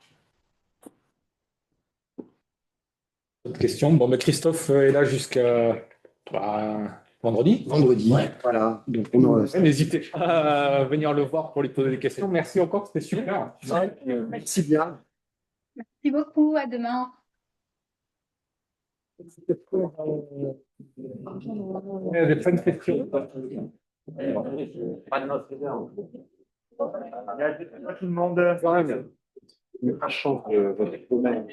S2: Autre question. Bon, mais Christophe est là jusqu'à vendredi.
S4: Vendredi, voilà. Donc, on
S2: N'hésitez pas à venir le voir pour lui poser des questions. Merci encore, c'était super.
S4: merci bien.
S9: Merci beaucoup, à demain.
S2: Il y avait pas une question.
S1: Tout le monde. Un chance de votre domaine.